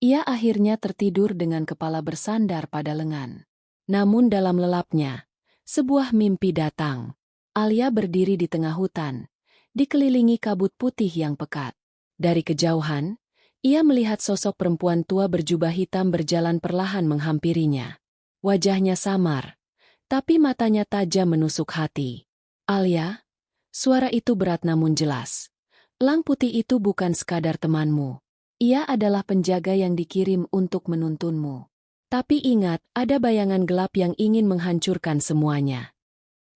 Ia akhirnya tertidur dengan kepala bersandar pada lengan. Namun dalam lelapnya, sebuah mimpi datang. Alia berdiri di tengah hutan, dikelilingi kabut putih yang pekat. Dari kejauhan, ia melihat sosok perempuan tua berjubah hitam berjalan perlahan menghampirinya. Wajahnya samar, tapi matanya tajam menusuk hati. Alia, suara itu berat namun jelas. Elang putih itu bukan sekadar temanmu. Ia adalah penjaga yang dikirim untuk menuntunmu. Tapi ingat, ada bayangan gelap yang ingin menghancurkan semuanya.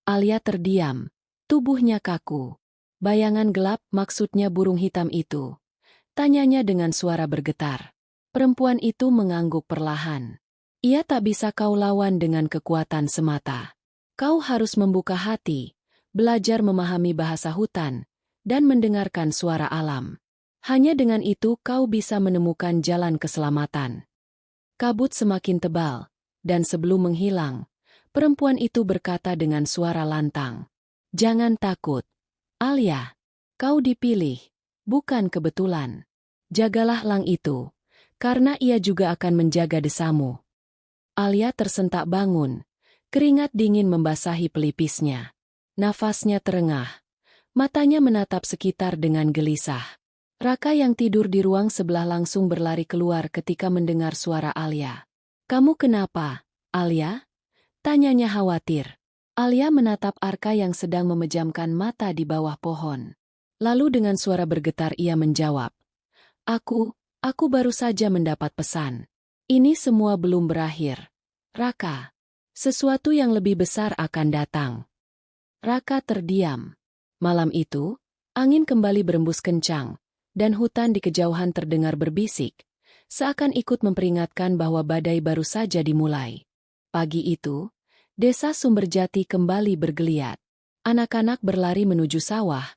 Alia terdiam, tubuhnya kaku. Bayangan gelap maksudnya burung hitam itu. Tanyanya dengan suara bergetar. Perempuan itu mengangguk perlahan. Ia tak bisa kau lawan dengan kekuatan semata. Kau harus membuka hati, belajar memahami bahasa hutan, dan mendengarkan suara alam. Hanya dengan itu kau bisa menemukan jalan keselamatan. Kabut semakin tebal, dan sebelum menghilang, perempuan itu berkata dengan suara lantang. Jangan takut, Alia. Kau dipilih, bukan kebetulan. Jagalah elang itu, karena ia juga akan menjaga desamu. Alia tersentak bangun, keringat dingin membasahi pelipisnya. Nafasnya terengah, matanya menatap sekitar dengan gelisah. Raka yang tidur di ruang sebelah langsung berlari keluar ketika mendengar suara Alia. Kamu kenapa, Alia? Tanyanya khawatir. Alia menatap Arka yang sedang memejamkan mata di bawah pohon. Lalu dengan suara bergetar ia menjawab. Aku baru saja mendapat pesan. Ini semua belum berakhir. Raka, sesuatu yang lebih besar akan datang. Raka terdiam. Malam itu, angin kembali berembus kencang, dan hutan di kejauhan terdengar berbisik, seakan ikut memperingatkan bahwa badai baru saja dimulai. Pagi itu, desa Sumberjati kembali bergeliat. Anak-anak berlari menuju sawah,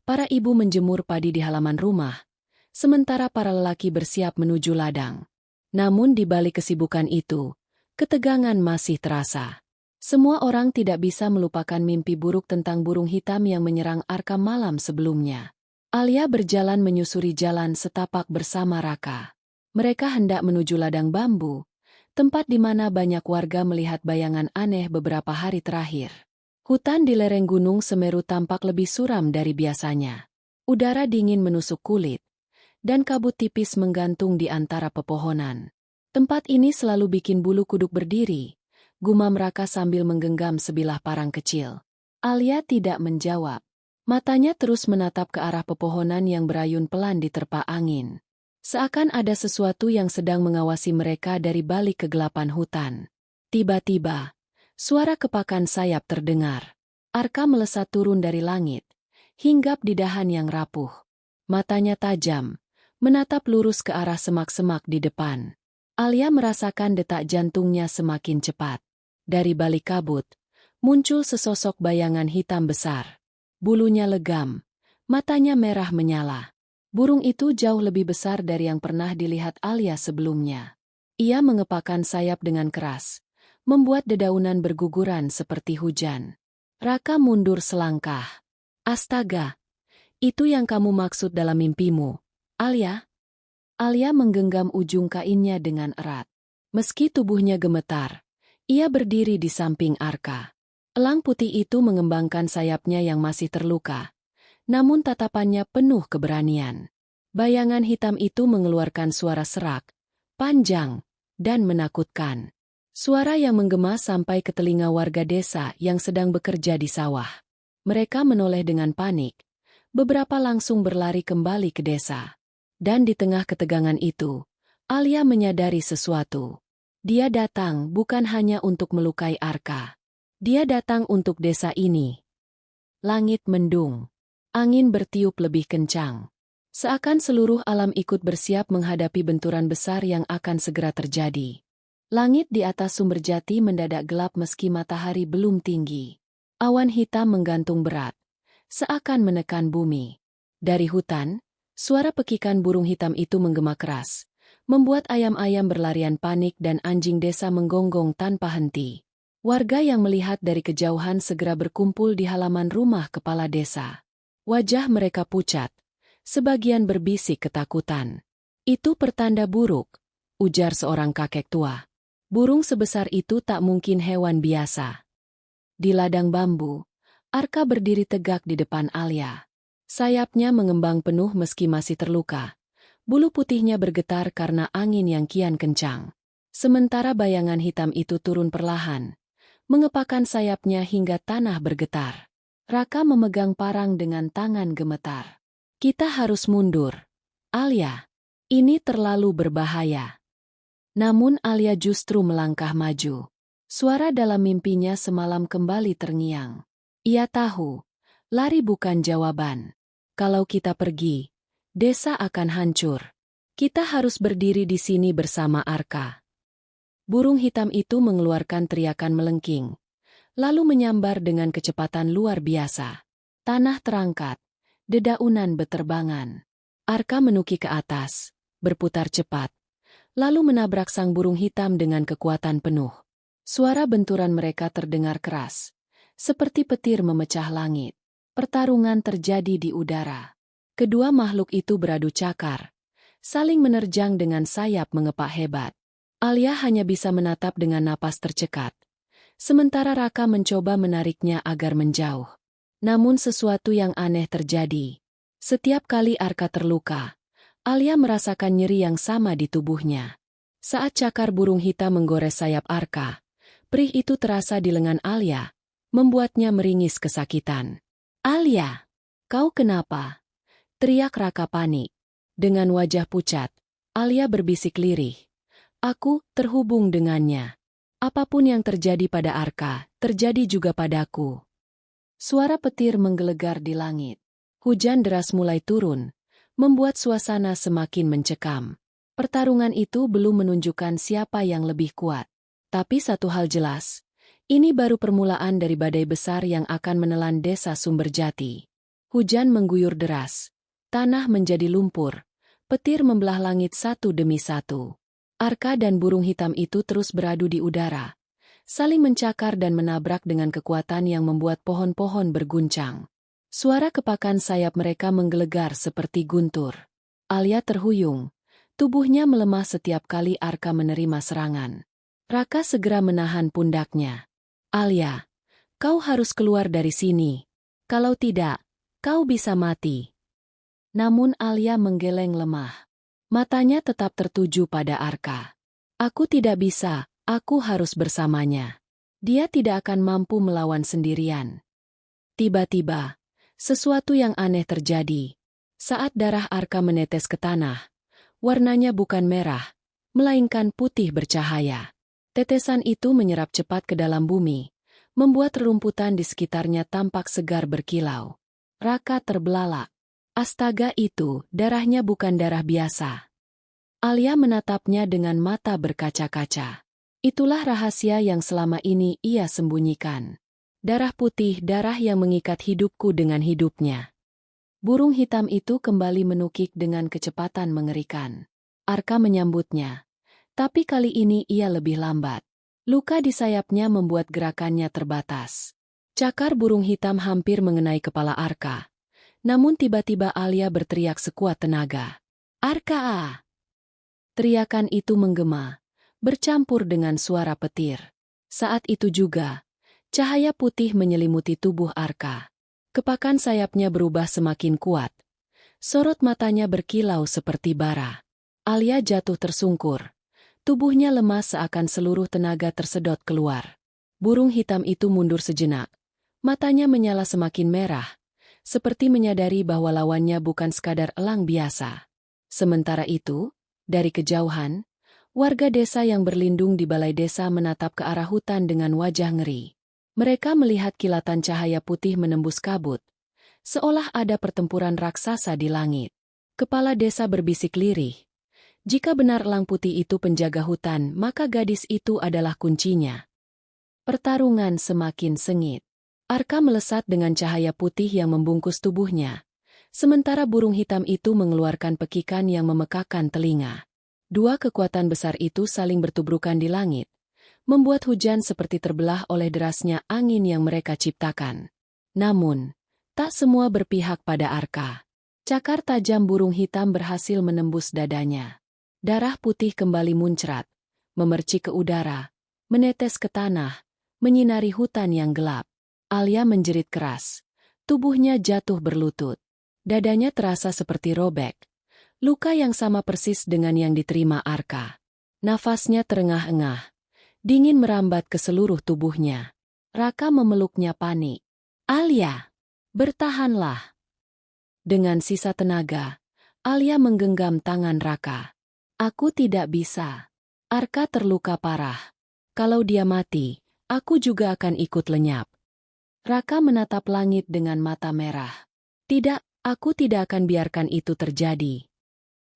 para ibu menjemur padi di halaman rumah, sementara para lelaki bersiap menuju ladang. Namun di balik kesibukan itu, ketegangan masih terasa. Semua orang tidak bisa melupakan mimpi buruk tentang burung hitam yang menyerang Arka malam sebelumnya. Alia berjalan menyusuri jalan setapak bersama Raka. Mereka hendak menuju ladang bambu, tempat di mana banyak warga melihat bayangan aneh beberapa hari terakhir. Hutan di lereng Gunung Semeru tampak lebih suram dari biasanya. Udara dingin menusuk kulit, dan kabut tipis menggantung di antara pepohonan. Tempat ini selalu bikin bulu kuduk berdiri, gumam Raka sambil menggenggam sebilah parang kecil. Alia tidak menjawab. Matanya terus menatap ke arah pepohonan yang berayun pelan diterpa angin. Seakan ada sesuatu yang sedang mengawasi mereka dari balik kegelapan hutan. Tiba-tiba, suara kepakan sayap terdengar. Arka melesat turun dari langit, hinggap di dahan yang rapuh. Matanya tajam, menatap lurus ke arah semak-semak di depan. Alia merasakan detak jantungnya semakin cepat. Dari balik kabut, muncul sesosok bayangan hitam besar. Bulunya legam, matanya merah menyala. Burung itu jauh lebih besar dari yang pernah dilihat Alia sebelumnya. Ia mengepakkan sayap dengan keras, membuat dedaunan berguguran seperti hujan. Raka mundur selangkah. Astaga, itu yang kamu maksud dalam mimpimu, Alia? Alia menggenggam ujung kainnya dengan erat. Meski tubuhnya gemetar, ia berdiri di samping Arka. Elang putih itu mengembangkan sayapnya yang masih terluka, namun tatapannya penuh keberanian. Bayangan hitam itu mengeluarkan suara serak, panjang, dan menakutkan. Suara yang menggema sampai ke telinga warga desa yang sedang bekerja di sawah. Mereka menoleh dengan panik, beberapa langsung berlari kembali ke desa. Dan di tengah ketegangan itu, Alia menyadari sesuatu. Dia datang bukan hanya untuk melukai Arka. Dia datang untuk desa ini. Langit mendung. Angin bertiup lebih kencang. Seakan seluruh alam ikut bersiap menghadapi benturan besar yang akan segera terjadi. Langit di atas Sumberjati mendadak gelap meski matahari belum tinggi. Awan hitam menggantung berat, seakan menekan bumi. Dari hutan, suara pekikan burung hitam itu menggema keras, membuat ayam-ayam berlarian panik dan anjing desa menggonggong tanpa henti. Warga yang melihat dari kejauhan segera berkumpul di halaman rumah kepala desa. Wajah mereka pucat, sebagian berbisik ketakutan. Itu pertanda buruk, ujar seorang kakek tua. Burung sebesar itu tak mungkin hewan biasa. Di ladang bambu, Arka berdiri tegak di depan Alia. Sayapnya mengembang penuh meski masih terluka. Bulu putihnya bergetar karena angin yang kian kencang. Sementara bayangan hitam itu turun perlahan, mengepakkan sayapnya hingga tanah bergetar. Raka memegang parang dengan tangan gemetar. Kita harus mundur. Alia, ini terlalu berbahaya. Namun Alia justru melangkah maju. Suara dalam mimpinya semalam kembali terngiang. Ia tahu, lari bukan jawaban. Kalau kita pergi, desa akan hancur. Kita harus berdiri di sini bersama Arka. Burung hitam itu mengeluarkan teriakan melengking, lalu menyambar dengan kecepatan luar biasa. Tanah terangkat, dedaunan beterbangan. Arka menukik ke atas, berputar cepat, lalu menabrak sang burung hitam dengan kekuatan penuh. Suara benturan mereka terdengar keras, seperti petir memecah langit. Pertarungan terjadi di udara. Kedua makhluk itu beradu cakar, saling menerjang dengan sayap mengepak hebat. Alia hanya bisa menatap dengan napas tercekat, sementara Raka mencoba menariknya agar menjauh. Namun sesuatu yang aneh terjadi. Setiap kali Arka terluka, Alia merasakan nyeri yang sama di tubuhnya. Saat cakar burung hitam menggores sayap Arka, perih itu terasa di lengan Alia, membuatnya meringis kesakitan. Alia, kau kenapa? Teriak Raka panik. Dengan wajah pucat, Alia berbisik lirih. Aku terhubung dengannya. Apapun yang terjadi pada Arka, terjadi juga padaku. Suara petir menggelegar di langit. Hujan deras mulai turun, membuat suasana semakin mencekam. Pertarungan itu belum menunjukkan siapa yang lebih kuat. Tapi satu hal jelas, ini baru permulaan dari badai besar yang akan menelan desa Sumberjati. Hujan mengguyur deras, tanah menjadi lumpur, petir membelah langit satu demi satu. Arka dan burung hitam itu terus beradu di udara, saling mencakar dan menabrak dengan kekuatan yang membuat pohon-pohon berguncang. Suara kepakan sayap mereka menggelegar seperti guntur. Alia terhuyung, tubuhnya melemah setiap kali Arka menerima serangan. Raka segera menahan pundaknya. Alia, kau harus keluar dari sini. Kalau tidak, kau bisa mati. Namun Alia menggeleng lemah. Matanya tetap tertuju pada Arka. Aku tidak bisa, aku harus bersamanya. Dia tidak akan mampu melawan sendirian. Tiba-tiba, sesuatu yang aneh terjadi. Saat darah Arka menetes ke tanah, warnanya bukan merah, melainkan putih bercahaya. Tetesan itu menyerap cepat ke dalam bumi, membuat rerumputan di sekitarnya tampak segar berkilau. Raka terbelalak. Astaga, itu, darahnya bukan darah biasa. Alia menatapnya dengan mata berkaca-kaca. Itulah rahasia yang selama ini ia sembunyikan. Darah putih, darah yang mengikat hidupku dengan hidupnya. Burung hitam itu kembali menukik dengan kecepatan mengerikan. Arka menyambutnya. Tapi kali ini ia lebih lambat. Luka di sayapnya membuat gerakannya terbatas. Cakar burung hitam hampir mengenai kepala Arka. Namun tiba-tiba Alia berteriak sekuat tenaga. Arka! Teriakan itu menggema, bercampur dengan suara petir. Saat itu juga, cahaya putih menyelimuti tubuh Arka. Kepakan sayapnya berubah semakin kuat. Sorot matanya berkilau seperti bara. Alia jatuh tersungkur. Tubuhnya lemas seakan seluruh tenaga tersedot keluar. Burung hitam itu mundur sejenak. Matanya menyala semakin merah, seperti menyadari bahwa lawannya bukan sekadar elang biasa. Sementara itu, dari kejauhan, warga desa yang berlindung di balai desa menatap ke arah hutan dengan wajah ngeri. Mereka melihat kilatan cahaya putih menembus kabut, seolah ada pertempuran raksasa di langit. Kepala desa berbisik lirih. Jika benar elang putih itu penjaga hutan, maka gadis itu adalah kuncinya. Pertarungan semakin sengit. Arka melesat dengan cahaya putih yang membungkus tubuhnya, sementara burung hitam itu mengeluarkan pekikan yang memekakkan telinga. Dua kekuatan besar itu saling bertubrukan di langit, membuat hujan seperti terbelah oleh derasnya angin yang mereka ciptakan. Namun, tak semua berpihak pada Arka. Cakar tajam burung hitam berhasil menembus dadanya. Darah putih kembali muncrat, memercik ke udara, menetes ke tanah, menyinari hutan yang gelap. Alia menjerit keras. Tubuhnya jatuh berlutut. Dadanya terasa seperti robek. Luka yang sama persis dengan yang diterima Arka. Nafasnya terengah-engah. Dingin merambat ke seluruh tubuhnya. Raka memeluknya panik. "Alia, bertahanlah." Dengan sisa tenaga, Alia menggenggam tangan Raka. "Aku tidak bisa. Arka terluka parah. Kalau dia mati, aku juga akan ikut lenyap." Raka menatap langit dengan mata merah. "Tidak, aku tidak akan biarkan itu terjadi."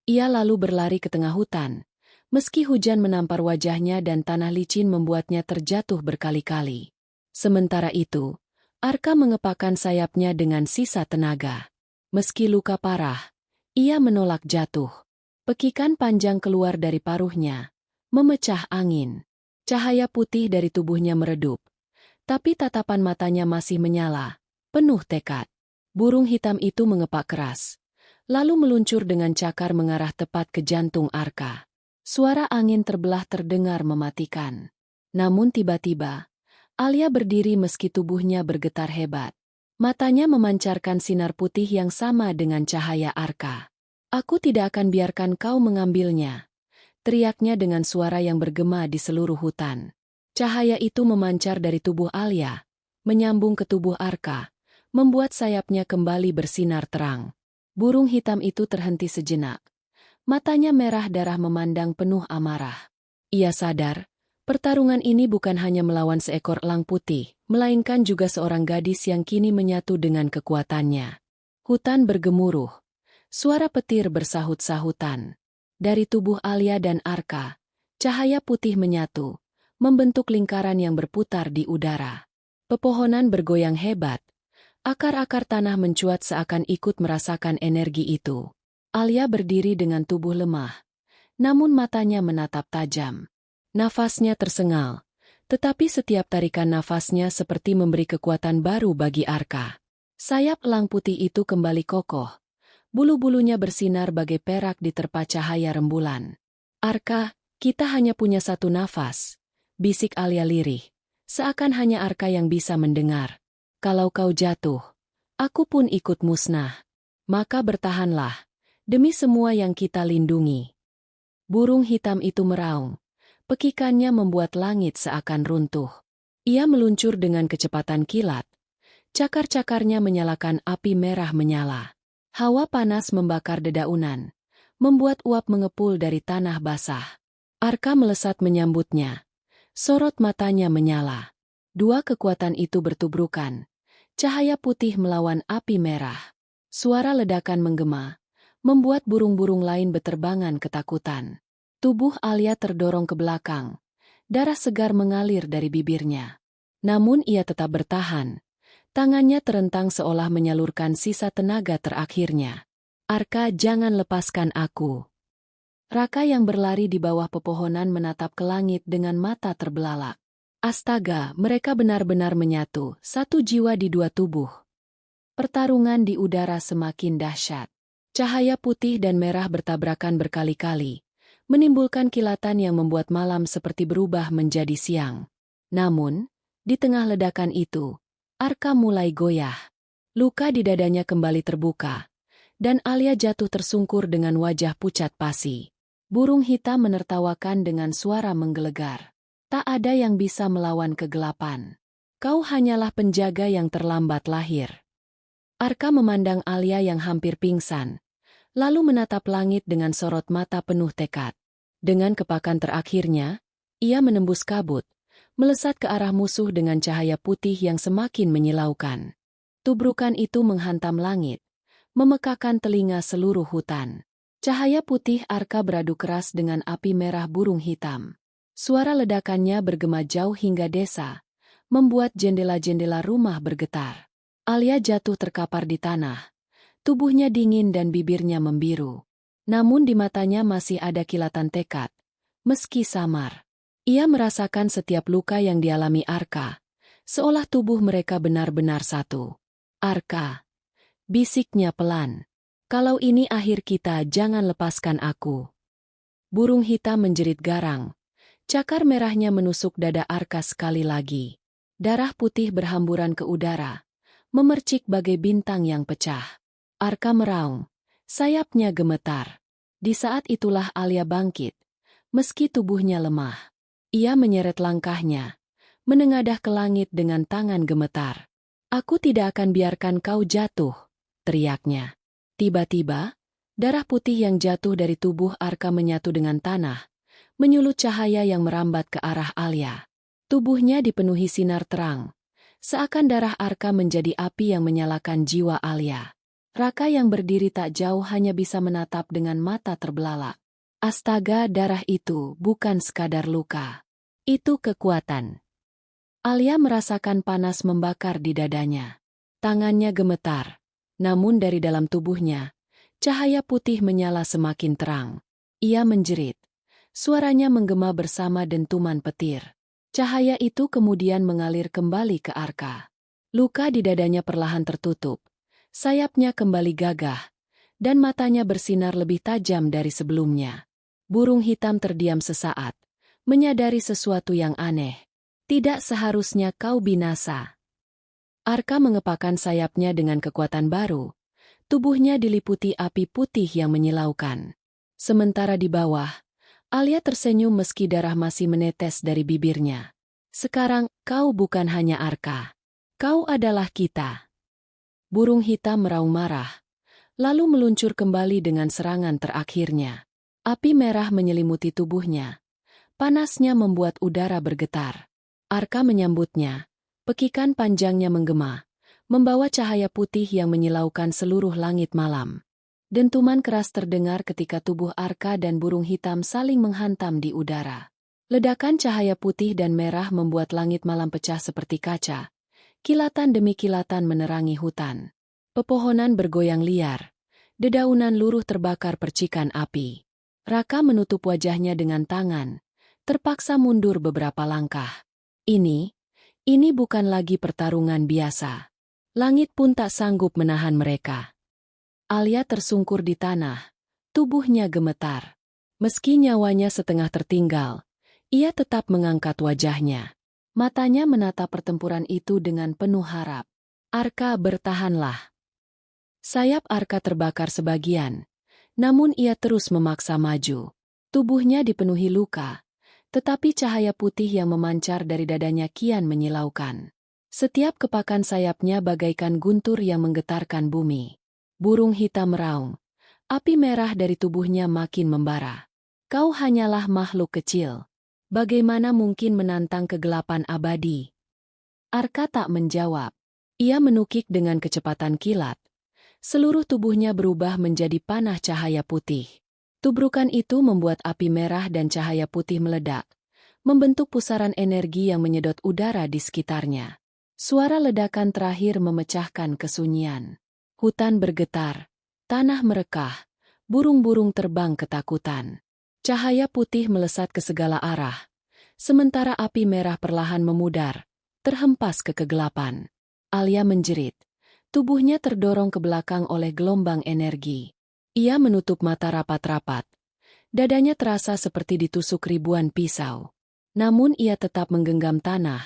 Ia lalu berlari ke tengah hutan. Meski hujan menampar wajahnya dan tanah licin membuatnya terjatuh berkali-kali. Sementara itu, Arka mengepakkan sayapnya dengan sisa tenaga. Meski luka parah, ia menolak jatuh. Pekikan panjang keluar dari paruhnya, memecah angin. Cahaya putih dari tubuhnya meredup. Tapi tatapan matanya masih menyala, penuh tekad. Burung hitam itu mengepak keras, lalu meluncur dengan cakar mengarah tepat ke jantung Arka. Suara angin terbelah terdengar mematikan. Namun tiba-tiba, Alia berdiri meski tubuhnya bergetar hebat. Matanya memancarkan sinar putih yang sama dengan cahaya Arka. "Aku tidak akan biarkan kau mengambilnya," teriaknya dengan suara yang bergema di seluruh hutan. Cahaya itu memancar dari tubuh Alia, menyambung ke tubuh Arka, membuat sayapnya kembali bersinar terang. Burung hitam itu terhenti sejenak. Matanya merah darah memandang penuh amarah. Ia sadar, pertarungan ini bukan hanya melawan seekor elang putih, melainkan juga seorang gadis yang kini menyatu dengan kekuatannya. Hutan bergemuruh. Suara petir bersahut-sahutan. Dari tubuh Alia dan Arka, cahaya putih menyatu, membentuk lingkaran yang berputar di udara. Pepohonan bergoyang hebat. Akar-akar tanah mencuat seakan ikut merasakan energi itu. Alia berdiri dengan tubuh lemah, namun matanya menatap tajam. Nafasnya tersengal, tetapi setiap tarikan nafasnya seperti memberi kekuatan baru bagi Arka. Sayap elang putih itu kembali kokoh. Bulu-bulunya bersinar bagai perak diterpa cahaya rembulan. "Arka, kita hanya punya satu nafas," bisik Alia lirih. Seakan hanya Arka yang bisa mendengar. "Kalau kau jatuh, aku pun ikut musnah. Maka bertahanlah. Demi semua yang kita lindungi." Burung hitam itu meraung. Pekikannya membuat langit seakan runtuh. Ia meluncur dengan kecepatan kilat. Cakar-cakarnya menyalakan api merah menyala. Hawa panas membakar dedaunan, membuat uap mengepul dari tanah basah. Arka melesat menyambutnya. Sorot matanya menyala. Dua kekuatan itu bertubrukan. Cahaya putih melawan api merah. Suara ledakan menggema, membuat burung-burung lain beterbangan ketakutan. Tubuh Alia terdorong ke belakang. Darah segar mengalir dari bibirnya. Namun ia tetap bertahan. Tangannya terentang seolah menyalurkan sisa tenaga terakhirnya. "Arka, jangan lepaskan aku." Raka yang berlari di bawah pepohonan menatap ke langit dengan mata terbelalak. Astaga, mereka benar-benar menyatu, satu jiwa di dua tubuh. Pertarungan di udara semakin dahsyat. Cahaya putih dan merah bertabrakan berkali-kali, menimbulkan kilatan yang membuat malam seperti berubah menjadi siang. Namun, di tengah ledakan itu, Arka mulai goyah. Luka di dadanya kembali terbuka, dan Alia jatuh tersungkur dengan wajah pucat pasi. Burung hitam menertawakan dengan suara menggelegar. "Tak ada yang bisa melawan kegelapan. Kau hanyalah penjaga yang terlambat lahir." Arka memandang Alia yang hampir pingsan, lalu menatap langit dengan sorot mata penuh tekad. Dengan kepakan terakhirnya, ia menembus kabut, melesat ke arah musuh dengan cahaya putih yang semakin menyilaukan. Tubrukan itu menghantam langit, memekakan telinga seluruh hutan. Cahaya putih Arka beradu keras dengan api merah burung hitam. Suara ledakannya bergema jauh hingga desa, membuat jendela-jendela rumah bergetar. Alia jatuh terkapar di tanah. Tubuhnya dingin dan bibirnya membiru. Namun di matanya masih ada kilatan tekad. Meski samar, Ia merasakan setiap luka yang dialami Arka, seolah tubuh mereka benar-benar satu. Arka, bisiknya pelan. Kalau ini akhir kita, jangan lepaskan aku. Burung hitam menjerit garang. Cakar merahnya menusuk dada Arka sekali lagi. Darah putih berhamburan ke udara, memercik bagai bintang yang pecah. Arka meraung, sayapnya gemetar. Di saat itulah Alia bangkit, meski tubuhnya lemah. Ia menyeret langkahnya, menengadah ke langit dengan tangan gemetar. Aku tidak akan biarkan kau jatuh, teriaknya. Tiba-tiba, darah putih yang jatuh dari tubuh Arka menyatu dengan tanah, menyulut cahaya yang merambat ke arah Alia. Tubuhnya dipenuhi sinar terang, seakan darah Arka menjadi api yang menyalakan jiwa Alia. Raka yang berdiri tak jauh hanya bisa menatap dengan mata terbelalak. Astaga, darah itu bukan sekadar luka. Itu kekuatan. Alia merasakan panas membakar di dadanya. Tangannya gemetar. Namun dari dalam tubuhnya, cahaya putih menyala semakin terang. Ia menjerit. Suaranya menggema bersama dentuman petir. Cahaya itu kemudian mengalir kembali ke Arka. Luka di dadanya perlahan tertutup. Sayapnya kembali gagah, dan matanya bersinar lebih tajam dari sebelumnya. Burung hitam terdiam sesaat, menyadari sesuatu yang aneh. Tidak seharusnya kau binasa. Arka mengepakkan sayapnya dengan kekuatan baru. Tubuhnya diliputi api putih yang menyilaukan. Sementara di bawah, Alia tersenyum meski darah masih menetes dari bibirnya. Sekarang, kau bukan hanya Arka. Kau adalah kita. Burung hitam meraung marah, lalu meluncur kembali dengan serangan terakhirnya. Api merah menyelimuti tubuhnya. Panasnya membuat udara bergetar. Arka menyambutnya. Pekikan panjangnya menggema, membawa cahaya putih yang menyilaukan seluruh langit malam. Dentuman keras terdengar ketika tubuh Arka dan burung hitam saling menghantam di udara. Ledakan cahaya putih dan merah membuat langit malam pecah seperti kaca. Kilatan demi kilatan menerangi hutan. Pepohonan bergoyang liar. Dedaunan luruh terbakar percikan api. Raka menutup wajahnya dengan tangan, terpaksa mundur beberapa langkah. Ini bukan lagi pertarungan biasa. Langit pun tak sanggup menahan mereka. Alia tersungkur di tanah, tubuhnya gemetar. Meski nyawanya setengah tertinggal, ia tetap mengangkat wajahnya. Matanya menatap pertempuran itu dengan penuh harap. Arka, bertahanlah. Sayap Arka terbakar sebagian, namun ia terus memaksa maju. Tubuhnya dipenuhi luka, tetapi cahaya putih yang memancar dari dadanya kian menyilaukan. Setiap kepakan sayapnya bagaikan guntur yang menggetarkan bumi. Burung hitam meraung. Api merah dari tubuhnya makin membara. Kau hanyalah makhluk kecil. Bagaimana mungkin menantang kegelapan abadi? Arka tak menjawab. Ia menukik dengan kecepatan kilat. Seluruh tubuhnya berubah menjadi panah cahaya putih. Tubrukan itu membuat api merah dan cahaya putih meledak, membentuk pusaran energi yang menyedot udara di sekitarnya. Suara ledakan terakhir memecahkan kesunyian. Hutan bergetar, tanah merekah, burung-burung terbang ketakutan. Cahaya putih melesat ke segala arah, sementara api merah perlahan memudar, terhempas ke kegelapan. Alia menjerit, tubuhnya terdorong ke belakang oleh gelombang energi. Ia menutup mata rapat-rapat. Dadanya terasa seperti ditusuk ribuan pisau. Namun ia tetap menggenggam tanah,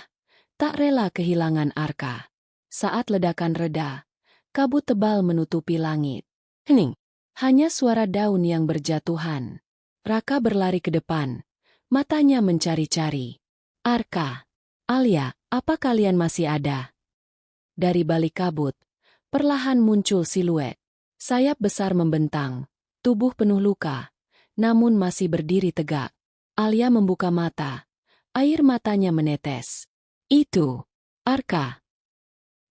tak rela kehilangan Arka. Saat ledakan reda, kabut tebal menutupi langit. Hening, hanya suara daun yang berjatuhan. Raka berlari ke depan, matanya mencari-cari. Arka, Alia, apa kalian masih ada? Dari balik kabut, perlahan muncul siluet. Sayap besar membentang, tubuh penuh luka, namun masih berdiri tegak. Alia membuka mata, air matanya menetes. Itu, Arka.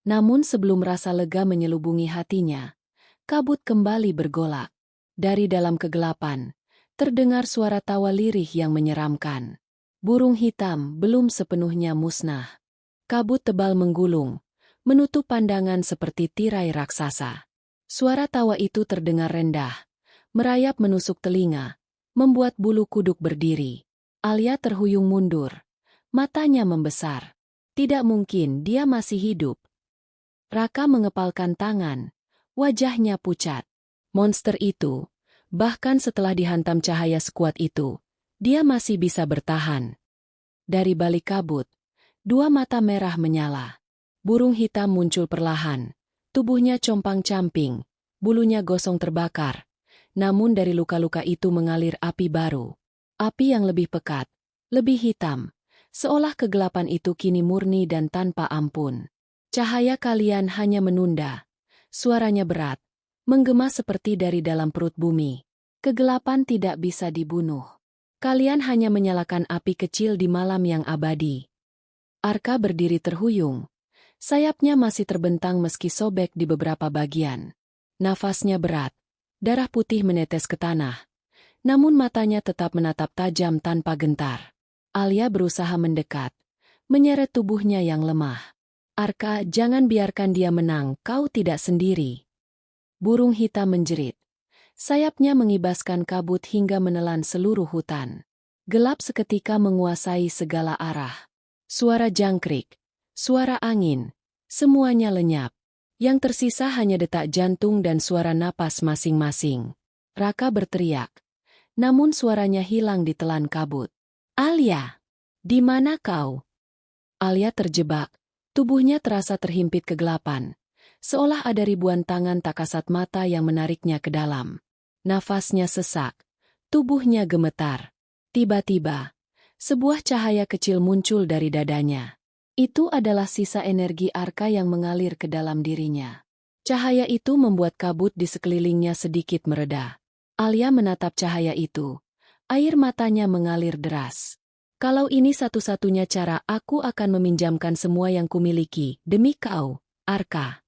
Namun sebelum rasa lega menyelubungi hatinya, kabut kembali bergolak. Dari dalam kegelapan, terdengar suara tawa lirih yang menyeramkan. Burung hitam belum sepenuhnya musnah. Kabut tebal menggulung, menutup pandangan seperti tirai raksasa. Suara tawa itu terdengar rendah, merayap menusuk telinga, membuat bulu kuduk berdiri. Alia terhuyung mundur. Matanya membesar. Tidak mungkin dia masih hidup. Raka mengepalkan tangan. Wajahnya pucat. Monster itu, bahkan setelah dihantam cahaya sekuat itu, dia masih bisa bertahan. Dari balik kabut, dua mata merah menyala. Burung hitam muncul perlahan. Tubuhnya compang-camping, bulunya gosong terbakar. Namun dari luka-luka itu mengalir api baru. Api yang lebih pekat, lebih hitam. Seolah kegelapan itu kini murni dan tanpa ampun. Cahaya kalian hanya menunda. Suaranya berat, menggema seperti dari dalam perut bumi. Kegelapan tidak bisa dibunuh. Kalian hanya menyalakan api kecil di malam yang abadi. Arka berdiri terhuyung. Sayapnya masih terbentang meski sobek di beberapa bagian. Nafasnya berat. Darah putih menetes ke tanah. Namun matanya tetap menatap tajam tanpa gentar. Alia berusaha mendekat, menyeret tubuhnya yang lemah. Arka, jangan biarkan dia menang, kau tidak sendiri. Burung hitam menjerit. Sayapnya mengibaskan kabut hingga menelan seluruh hutan. Gelap seketika menguasai segala arah. Suara jangkrik, suara angin, semuanya lenyap. Yang tersisa hanya detak jantung dan suara napas masing-masing. Raka berteriak. Namun suaranya hilang ditelan kabut. Alia, di mana kau? Alia terjebak. Tubuhnya terasa terhimpit kegelapan. Seolah ada ribuan tangan tak kasat mata yang menariknya ke dalam. Nafasnya sesak. Tubuhnya gemetar. Tiba-tiba, sebuah cahaya kecil muncul dari dadanya. Itu adalah sisa energi Arka yang mengalir ke dalam dirinya. Cahaya itu membuat kabut di sekelilingnya sedikit mereda. Alia menatap cahaya itu. Air matanya mengalir deras. Kalau ini satu-satunya cara, aku akan meminjamkan semua yang kumiliki, demi kau, Arka.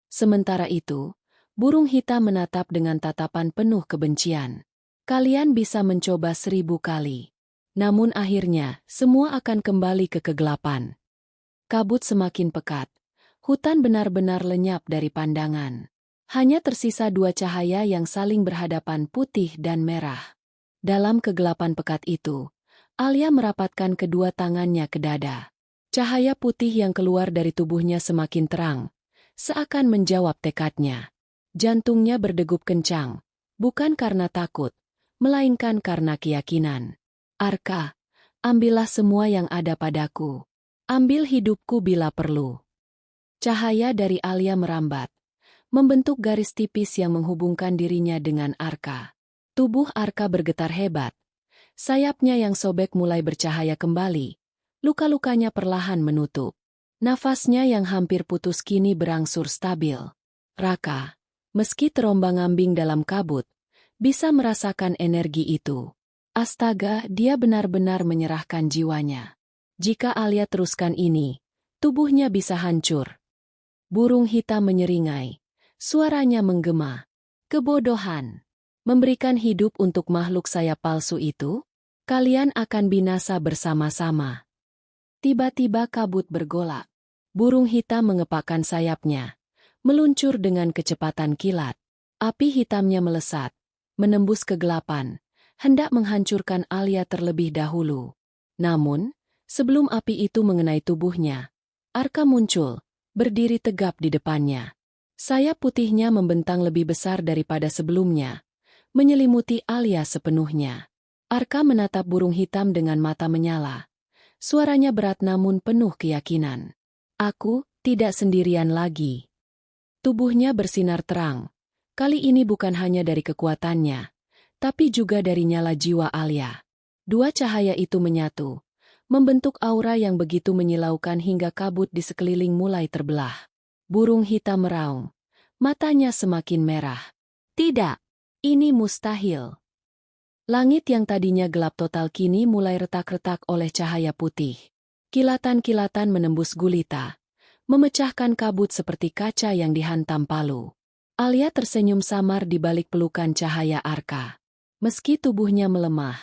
Sementara itu, burung hitam menatap dengan tatapan penuh kebencian. Kalian bisa mencoba 1000 kali. Namun akhirnya, semua akan kembali ke kegelapan. Kabut semakin pekat. Hutan benar-benar lenyap dari pandangan. Hanya tersisa dua cahaya yang saling berhadapan, putih dan merah. Dalam kegelapan pekat itu, Alia merapatkan kedua tangannya ke dada. Cahaya putih yang keluar dari tubuhnya semakin terang, seakan menjawab tekadnya. Jantungnya berdegup kencang, bukan karena takut, melainkan karena keyakinan. Arka, ambillah semua yang ada padaku. Ambil hidupku bila perlu. Cahaya dari Alia merambat, membentuk garis tipis yang menghubungkan dirinya dengan Arka. Tubuh Arka bergetar hebat. Sayapnya yang sobek mulai bercahaya kembali. Luka-lukanya perlahan menutup. Nafasnya yang hampir putus kini berangsur stabil. Raka, meski terombang-ambing dalam kabut, bisa merasakan energi itu. Astaga, dia benar-benar menyerahkan jiwanya. Jika Alia teruskan ini, tubuhnya bisa hancur. Burung hitam menyeringai. Suaranya menggema. Kebodohan. Memberikan hidup untuk makhluk sayap palsu itu? Kalian akan binasa bersama-sama. Tiba-tiba kabut bergolak. Burung hitam mengepakkan sayapnya, meluncur dengan kecepatan kilat. Api hitamnya melesat, menembus kegelapan, hendak menghancurkan Alia terlebih dahulu. Namun, sebelum api itu mengenai tubuhnya, Arka muncul, berdiri tegap di depannya. Sayap putihnya membentang lebih besar daripada sebelumnya, menyelimuti Alia sepenuhnya. Arka menatap burung hitam dengan mata menyala. Suaranya berat namun penuh keyakinan. Aku tidak sendirian lagi. Tubuhnya bersinar terang. Kali ini bukan hanya dari kekuatannya, tapi juga dari nyala jiwa Alia. Dua cahaya itu menyatu, membentuk aura yang begitu menyilaukan hingga kabut di sekeliling mulai terbelah. Burung hitam meraung. Matanya semakin merah. Tidak, ini mustahil. Langit yang tadinya gelap total kini mulai retak-retak oleh cahaya putih. Kilatan-kilatan menembus gulita, memecahkan kabut seperti kaca yang dihantam palu. Alia tersenyum samar di balik pelukan cahaya Arka. Meski tubuhnya melemah,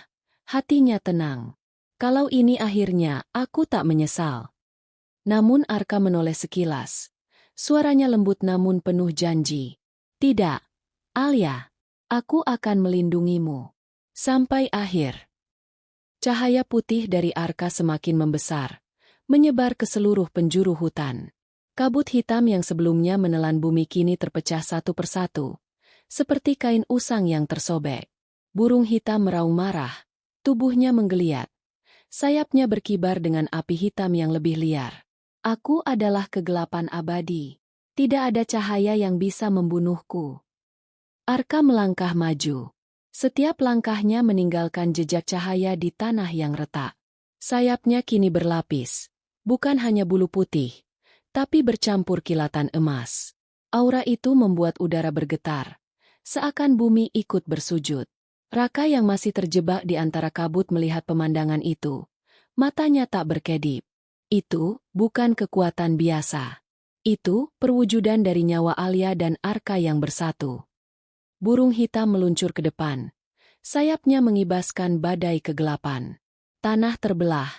hatinya tenang. Kalau ini akhirnya, aku tak menyesal. Namun Arka menoleh sekilas. Suaranya lembut namun penuh janji. Tidak, Alia, aku akan melindungimu. Sampai akhir. Cahaya putih dari Arka semakin membesar, menyebar ke seluruh penjuru hutan. Kabut hitam yang sebelumnya menelan bumi kini terpecah satu persatu, seperti kain usang yang tersobek. Burung hitam meraung marah, tubuhnya menggeliat. Sayapnya berkibar dengan api hitam yang lebih liar. Aku adalah kegelapan abadi. Tidak ada cahaya yang bisa membunuhku. Arka melangkah maju. Setiap langkahnya meninggalkan jejak cahaya di tanah yang retak. Sayapnya kini berlapis, bukan hanya bulu putih, tapi bercampur kilatan emas. Aura itu membuat udara bergetar, seakan bumi ikut bersujud. Raka yang masih terjebak di antara kabut melihat pemandangan itu. Matanya tak berkedip. Itu bukan kekuatan biasa. Itu perwujudan dari nyawa Alia dan Arka yang bersatu. Burung hitam meluncur ke depan. Sayapnya mengibaskan badai kegelapan. Tanah terbelah,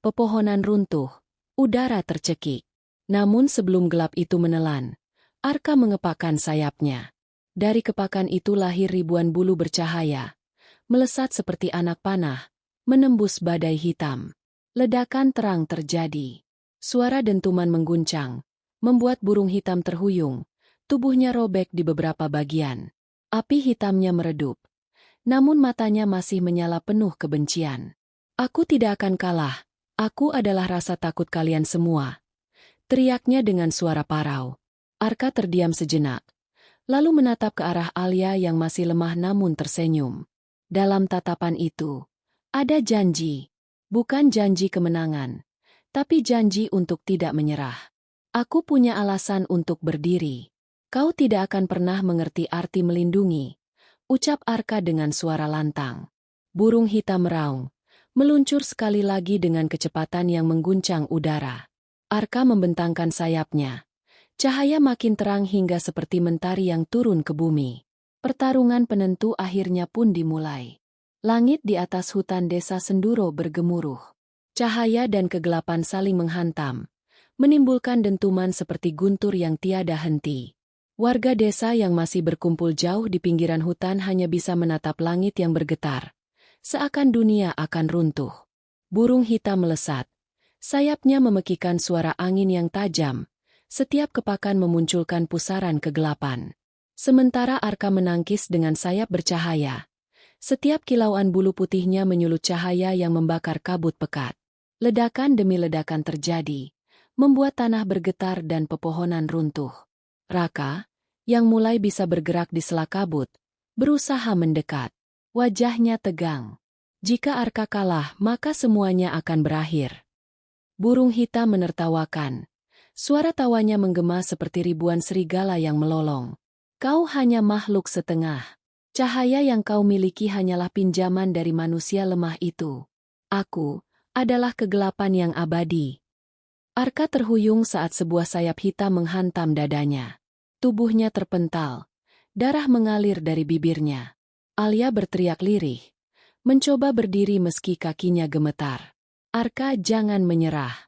pepohonan runtuh, udara tercekik. Namun sebelum gelap itu menelan, Arka mengepakkan sayapnya. Dari kepakan itu lahir ribuan bulu bercahaya, melesat seperti anak panah, menembus badai hitam. Ledakan terang terjadi. Suara dentuman mengguncang, membuat burung hitam terhuyung, tubuhnya robek di beberapa bagian. Api hitamnya meredup, namun matanya masih menyala penuh kebencian. Aku tidak akan kalah, aku adalah rasa takut kalian semua. Teriaknya dengan suara parau. Arka terdiam sejenak, lalu menatap ke arah Alia yang masih lemah namun tersenyum. Dalam tatapan itu, ada janji. Bukan janji kemenangan, tapi janji untuk tidak menyerah. Aku punya alasan untuk berdiri. Kau tidak akan pernah mengerti arti melindungi, ucap Arka dengan suara lantang. Burung hitam meraung, meluncur sekali lagi dengan kecepatan yang mengguncang udara. Arka membentangkan sayapnya. Cahaya makin terang hingga seperti mentari yang turun ke bumi. Pertarungan penentu akhirnya pun dimulai. Langit di atas hutan desa Senduro bergemuruh. Cahaya dan kegelapan saling menghantam, menimbulkan dentuman seperti guntur yang tiada henti. Warga desa yang masih berkumpul jauh di pinggiran hutan hanya bisa menatap langit yang bergetar, seakan dunia akan runtuh. Burung hitam melesat. Sayapnya memekikan suara angin yang tajam. Setiap kepakan memunculkan pusaran kegelapan. Sementara Arka menangkis dengan sayap bercahaya. Setiap kilauan bulu putihnya menyulut cahaya yang membakar kabut pekat. Ledakan demi ledakan terjadi, membuat tanah bergetar dan pepohonan runtuh. Raka, yang mulai bisa bergerak di sela kabut, berusaha mendekat. Wajahnya tegang. Jika Arka kalah, maka semuanya akan berakhir. Burung hitam menertawakan. Suara tawanya menggema seperti ribuan serigala yang melolong. Kau hanya makhluk setengah. Cahaya yang kau miliki hanyalah pinjaman dari manusia lemah itu. Aku adalah kegelapan yang abadi. Arka terhuyung saat sebuah sayap hitam menghantam dadanya. Tubuhnya terpental. Darah mengalir dari bibirnya. Alia berteriak lirih. Mencoba berdiri meski kakinya gemetar. Arka, jangan menyerah.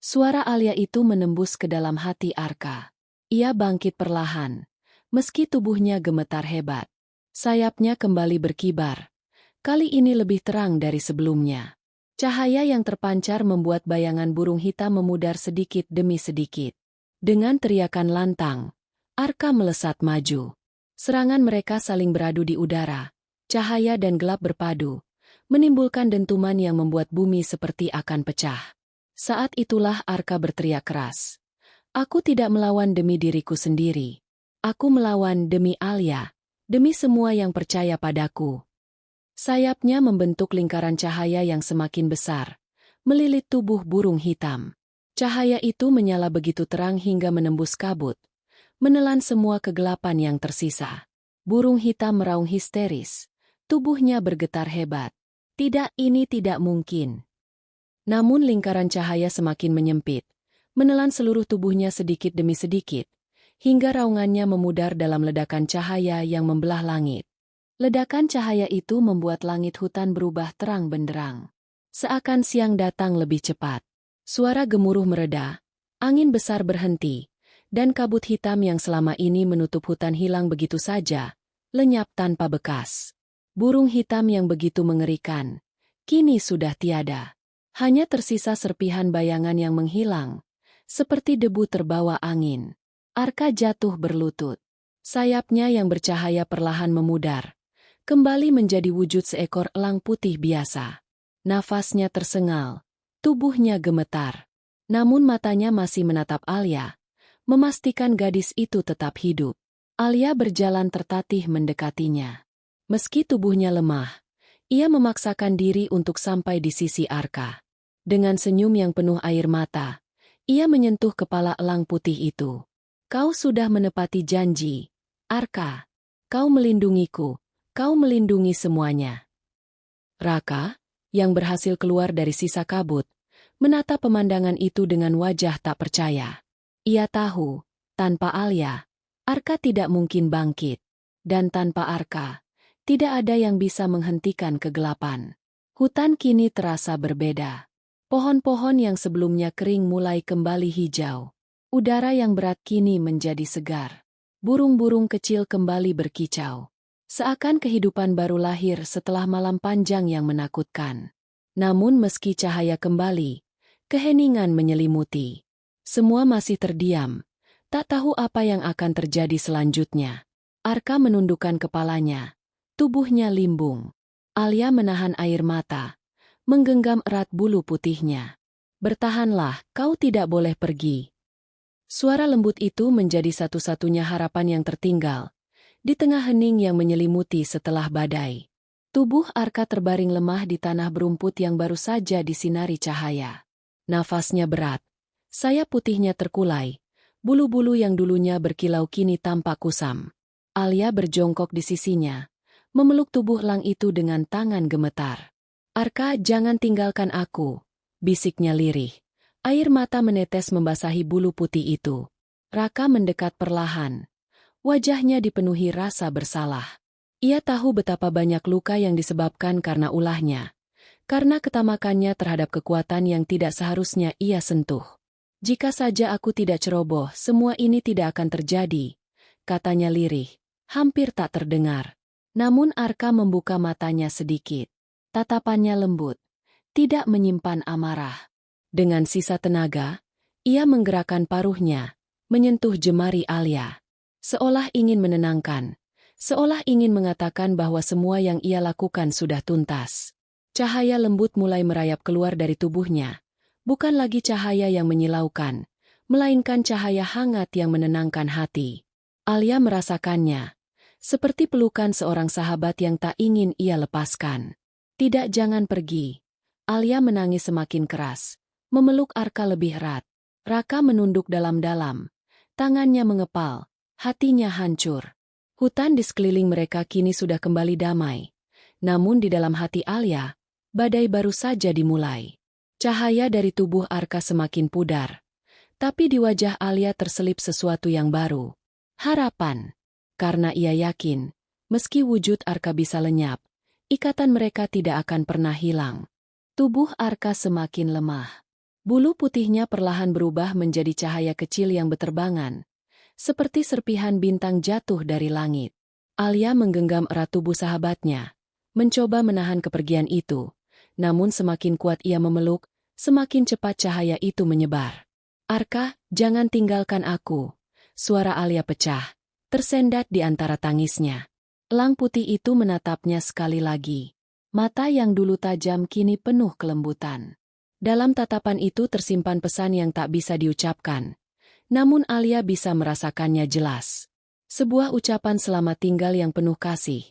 Suara Alia itu menembus ke dalam hati Arka. Ia bangkit perlahan, meski tubuhnya gemetar hebat. Sayapnya kembali berkibar. Kali ini lebih terang dari sebelumnya. Cahaya yang terpancar membuat bayangan burung hitam memudar sedikit demi sedikit. Dengan teriakan lantang, Arka melesat maju. Serangan mereka saling beradu di udara. Cahaya dan gelap berpadu, menimbulkan dentuman yang membuat bumi seperti akan pecah. Saat itulah Arka berteriak keras. Aku tidak melawan demi diriku sendiri. Aku melawan demi Alia, demi semua yang percaya padaku. Sayapnya membentuk lingkaran cahaya yang semakin besar, melilit tubuh burung hitam. Cahaya itu menyala begitu terang hingga menembus kabut, menelan semua kegelapan yang tersisa. Burung hitam meraung histeris, tubuhnya bergetar hebat. Tidak, ini tidak mungkin. Namun lingkaran cahaya semakin menyempit, menelan seluruh tubuhnya sedikit demi sedikit, hingga raungannya memudar dalam ledakan cahaya yang membelah langit. Ledakan cahaya itu membuat langit hutan berubah terang benderang. Seakan siang datang lebih cepat. Suara gemuruh mereda, angin besar berhenti, dan kabut hitam yang selama ini menutup hutan hilang begitu saja, lenyap tanpa bekas. Burung hitam yang begitu mengerikan, kini sudah tiada. Hanya tersisa serpihan bayangan yang menghilang, seperti debu terbawa angin. Arka jatuh berlutut. Sayapnya yang bercahaya perlahan memudar, kembali menjadi wujud seekor elang putih biasa. Nafasnya tersengal, tubuhnya gemetar. Namun matanya masih menatap Alia, memastikan gadis itu tetap hidup. Alia berjalan tertatih mendekatinya. Meski tubuhnya lemah, ia memaksakan diri untuk sampai di sisi Arka. Dengan senyum yang penuh air mata, ia menyentuh kepala elang putih itu. Kau sudah menepati janji, Arka. Kau melindungiku, kau melindungi semuanya. Raka, yang berhasil keluar dari sisa kabut, menatap pemandangan itu dengan wajah tak percaya. Ia tahu, tanpa Alia, Arka tidak mungkin bangkit. Dan tanpa Arka, tidak ada yang bisa menghentikan kegelapan. Hutan kini terasa berbeda. Pohon-pohon yang sebelumnya kering mulai kembali hijau. Udara yang berat kini menjadi segar. Burung-burung kecil kembali berkicau. Seakan kehidupan baru lahir setelah malam panjang yang menakutkan. Namun meski cahaya kembali, keheningan menyelimuti. Semua masih terdiam, tak tahu apa yang akan terjadi selanjutnya. Arka menundukkan kepalanya. Tubuhnya limbung. Alia menahan air mata, menggenggam erat bulu putihnya. Bertahanlah, kau tidak boleh pergi. Suara lembut itu menjadi satu-satunya harapan yang tertinggal, di tengah hening yang menyelimuti setelah badai. Tubuh Arka terbaring lemah di tanah berumput yang baru saja disinari cahaya. Nafasnya berat, sayap putihnya terkulai, bulu-bulu yang dulunya berkilau kini tampak kusam. Alia berjongkok di sisinya, memeluk tubuh elang itu dengan tangan gemetar. Arka, jangan tinggalkan aku, bisiknya lirih. Air mata menetes membasahi bulu putih itu. Raka mendekat perlahan. Wajahnya dipenuhi rasa bersalah. Ia tahu betapa banyak luka yang disebabkan karena ulahnya. Karena ketamakannya terhadap kekuatan yang tidak seharusnya ia sentuh. Jika saja aku tidak ceroboh, semua ini tidak akan terjadi, katanya lirih, hampir tak terdengar. Namun Arka membuka matanya sedikit. Tatapannya lembut, tidak menyimpan amarah. Dengan sisa tenaga, ia menggerakkan paruhnya, menyentuh jemari Alia. Seolah ingin menenangkan, seolah ingin mengatakan bahwa semua yang ia lakukan sudah tuntas. Cahaya lembut mulai merayap keluar dari tubuhnya. Bukan lagi cahaya yang menyilaukan, melainkan cahaya hangat yang menenangkan hati. Alia merasakannya, seperti pelukan seorang sahabat yang tak ingin ia lepaskan. Tidak, jangan pergi. Alia menangis semakin keras, memeluk Arka lebih erat. Raka menunduk dalam-dalam, tangannya mengepal, hatinya hancur. Hutan di sekeliling mereka kini sudah kembali damai. Namun di dalam hati Alia, badai baru saja dimulai. Cahaya dari tubuh Arka semakin pudar. Tapi di wajah Alia terselip sesuatu yang baru. Harapan. Karena ia yakin, meski wujud Arka bisa lenyap, ikatan mereka tidak akan pernah hilang. Tubuh Arka semakin lemah. Bulu putihnya perlahan berubah menjadi cahaya kecil yang berterbangan, seperti serpihan bintang jatuh dari langit. Alia menggenggam erat tubuh sahabatnya, mencoba menahan kepergian itu. Namun semakin kuat ia memeluk, semakin cepat cahaya itu menyebar. Arka, jangan tinggalkan aku. Suara Alia pecah, tersendat di antara tangisnya. Elang putih itu menatapnya sekali lagi. Mata yang dulu tajam kini penuh kelembutan. Dalam tatapan itu tersimpan pesan yang tak bisa diucapkan. Namun Alia bisa merasakannya jelas. Sebuah ucapan selamat tinggal yang penuh kasih.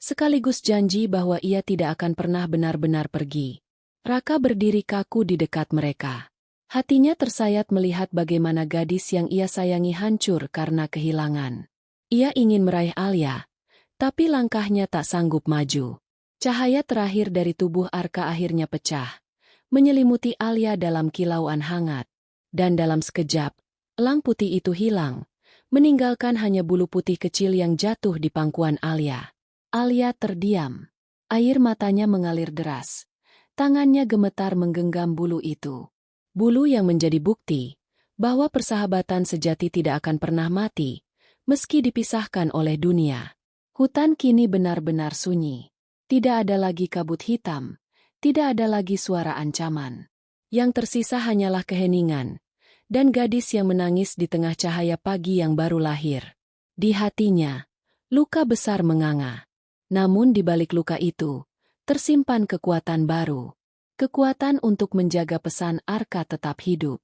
Sekaligus janji bahwa ia tidak akan pernah benar-benar pergi. Raka berdiri kaku di dekat mereka. Hatinya tersayat melihat bagaimana gadis yang ia sayangi hancur karena kehilangan. Ia ingin meraih Alia, tapi langkahnya tak sanggup maju. Cahaya terakhir dari tubuh Arka akhirnya pecah, menyelimuti Alia dalam kilauan hangat. Dan dalam sekejap, elang putih itu hilang, meninggalkan hanya bulu putih kecil yang jatuh di pangkuan Alia. Alia terdiam. Air matanya mengalir deras. Tangannya gemetar menggenggam bulu itu. Bulu yang menjadi bukti bahwa persahabatan sejati tidak akan pernah mati, meski dipisahkan oleh dunia. Hutan kini benar-benar sunyi. Tidak ada lagi kabut hitam, Tidak ada lagi suara ancaman. Yang tersisa hanyalah keheningan, dan gadis yang menangis di tengah cahaya pagi yang baru lahir. Di hatinya, luka besar menganga. Namun di balik luka itu, tersimpan kekuatan baru. Kekuatan untuk menjaga pesan Arka tetap hidup.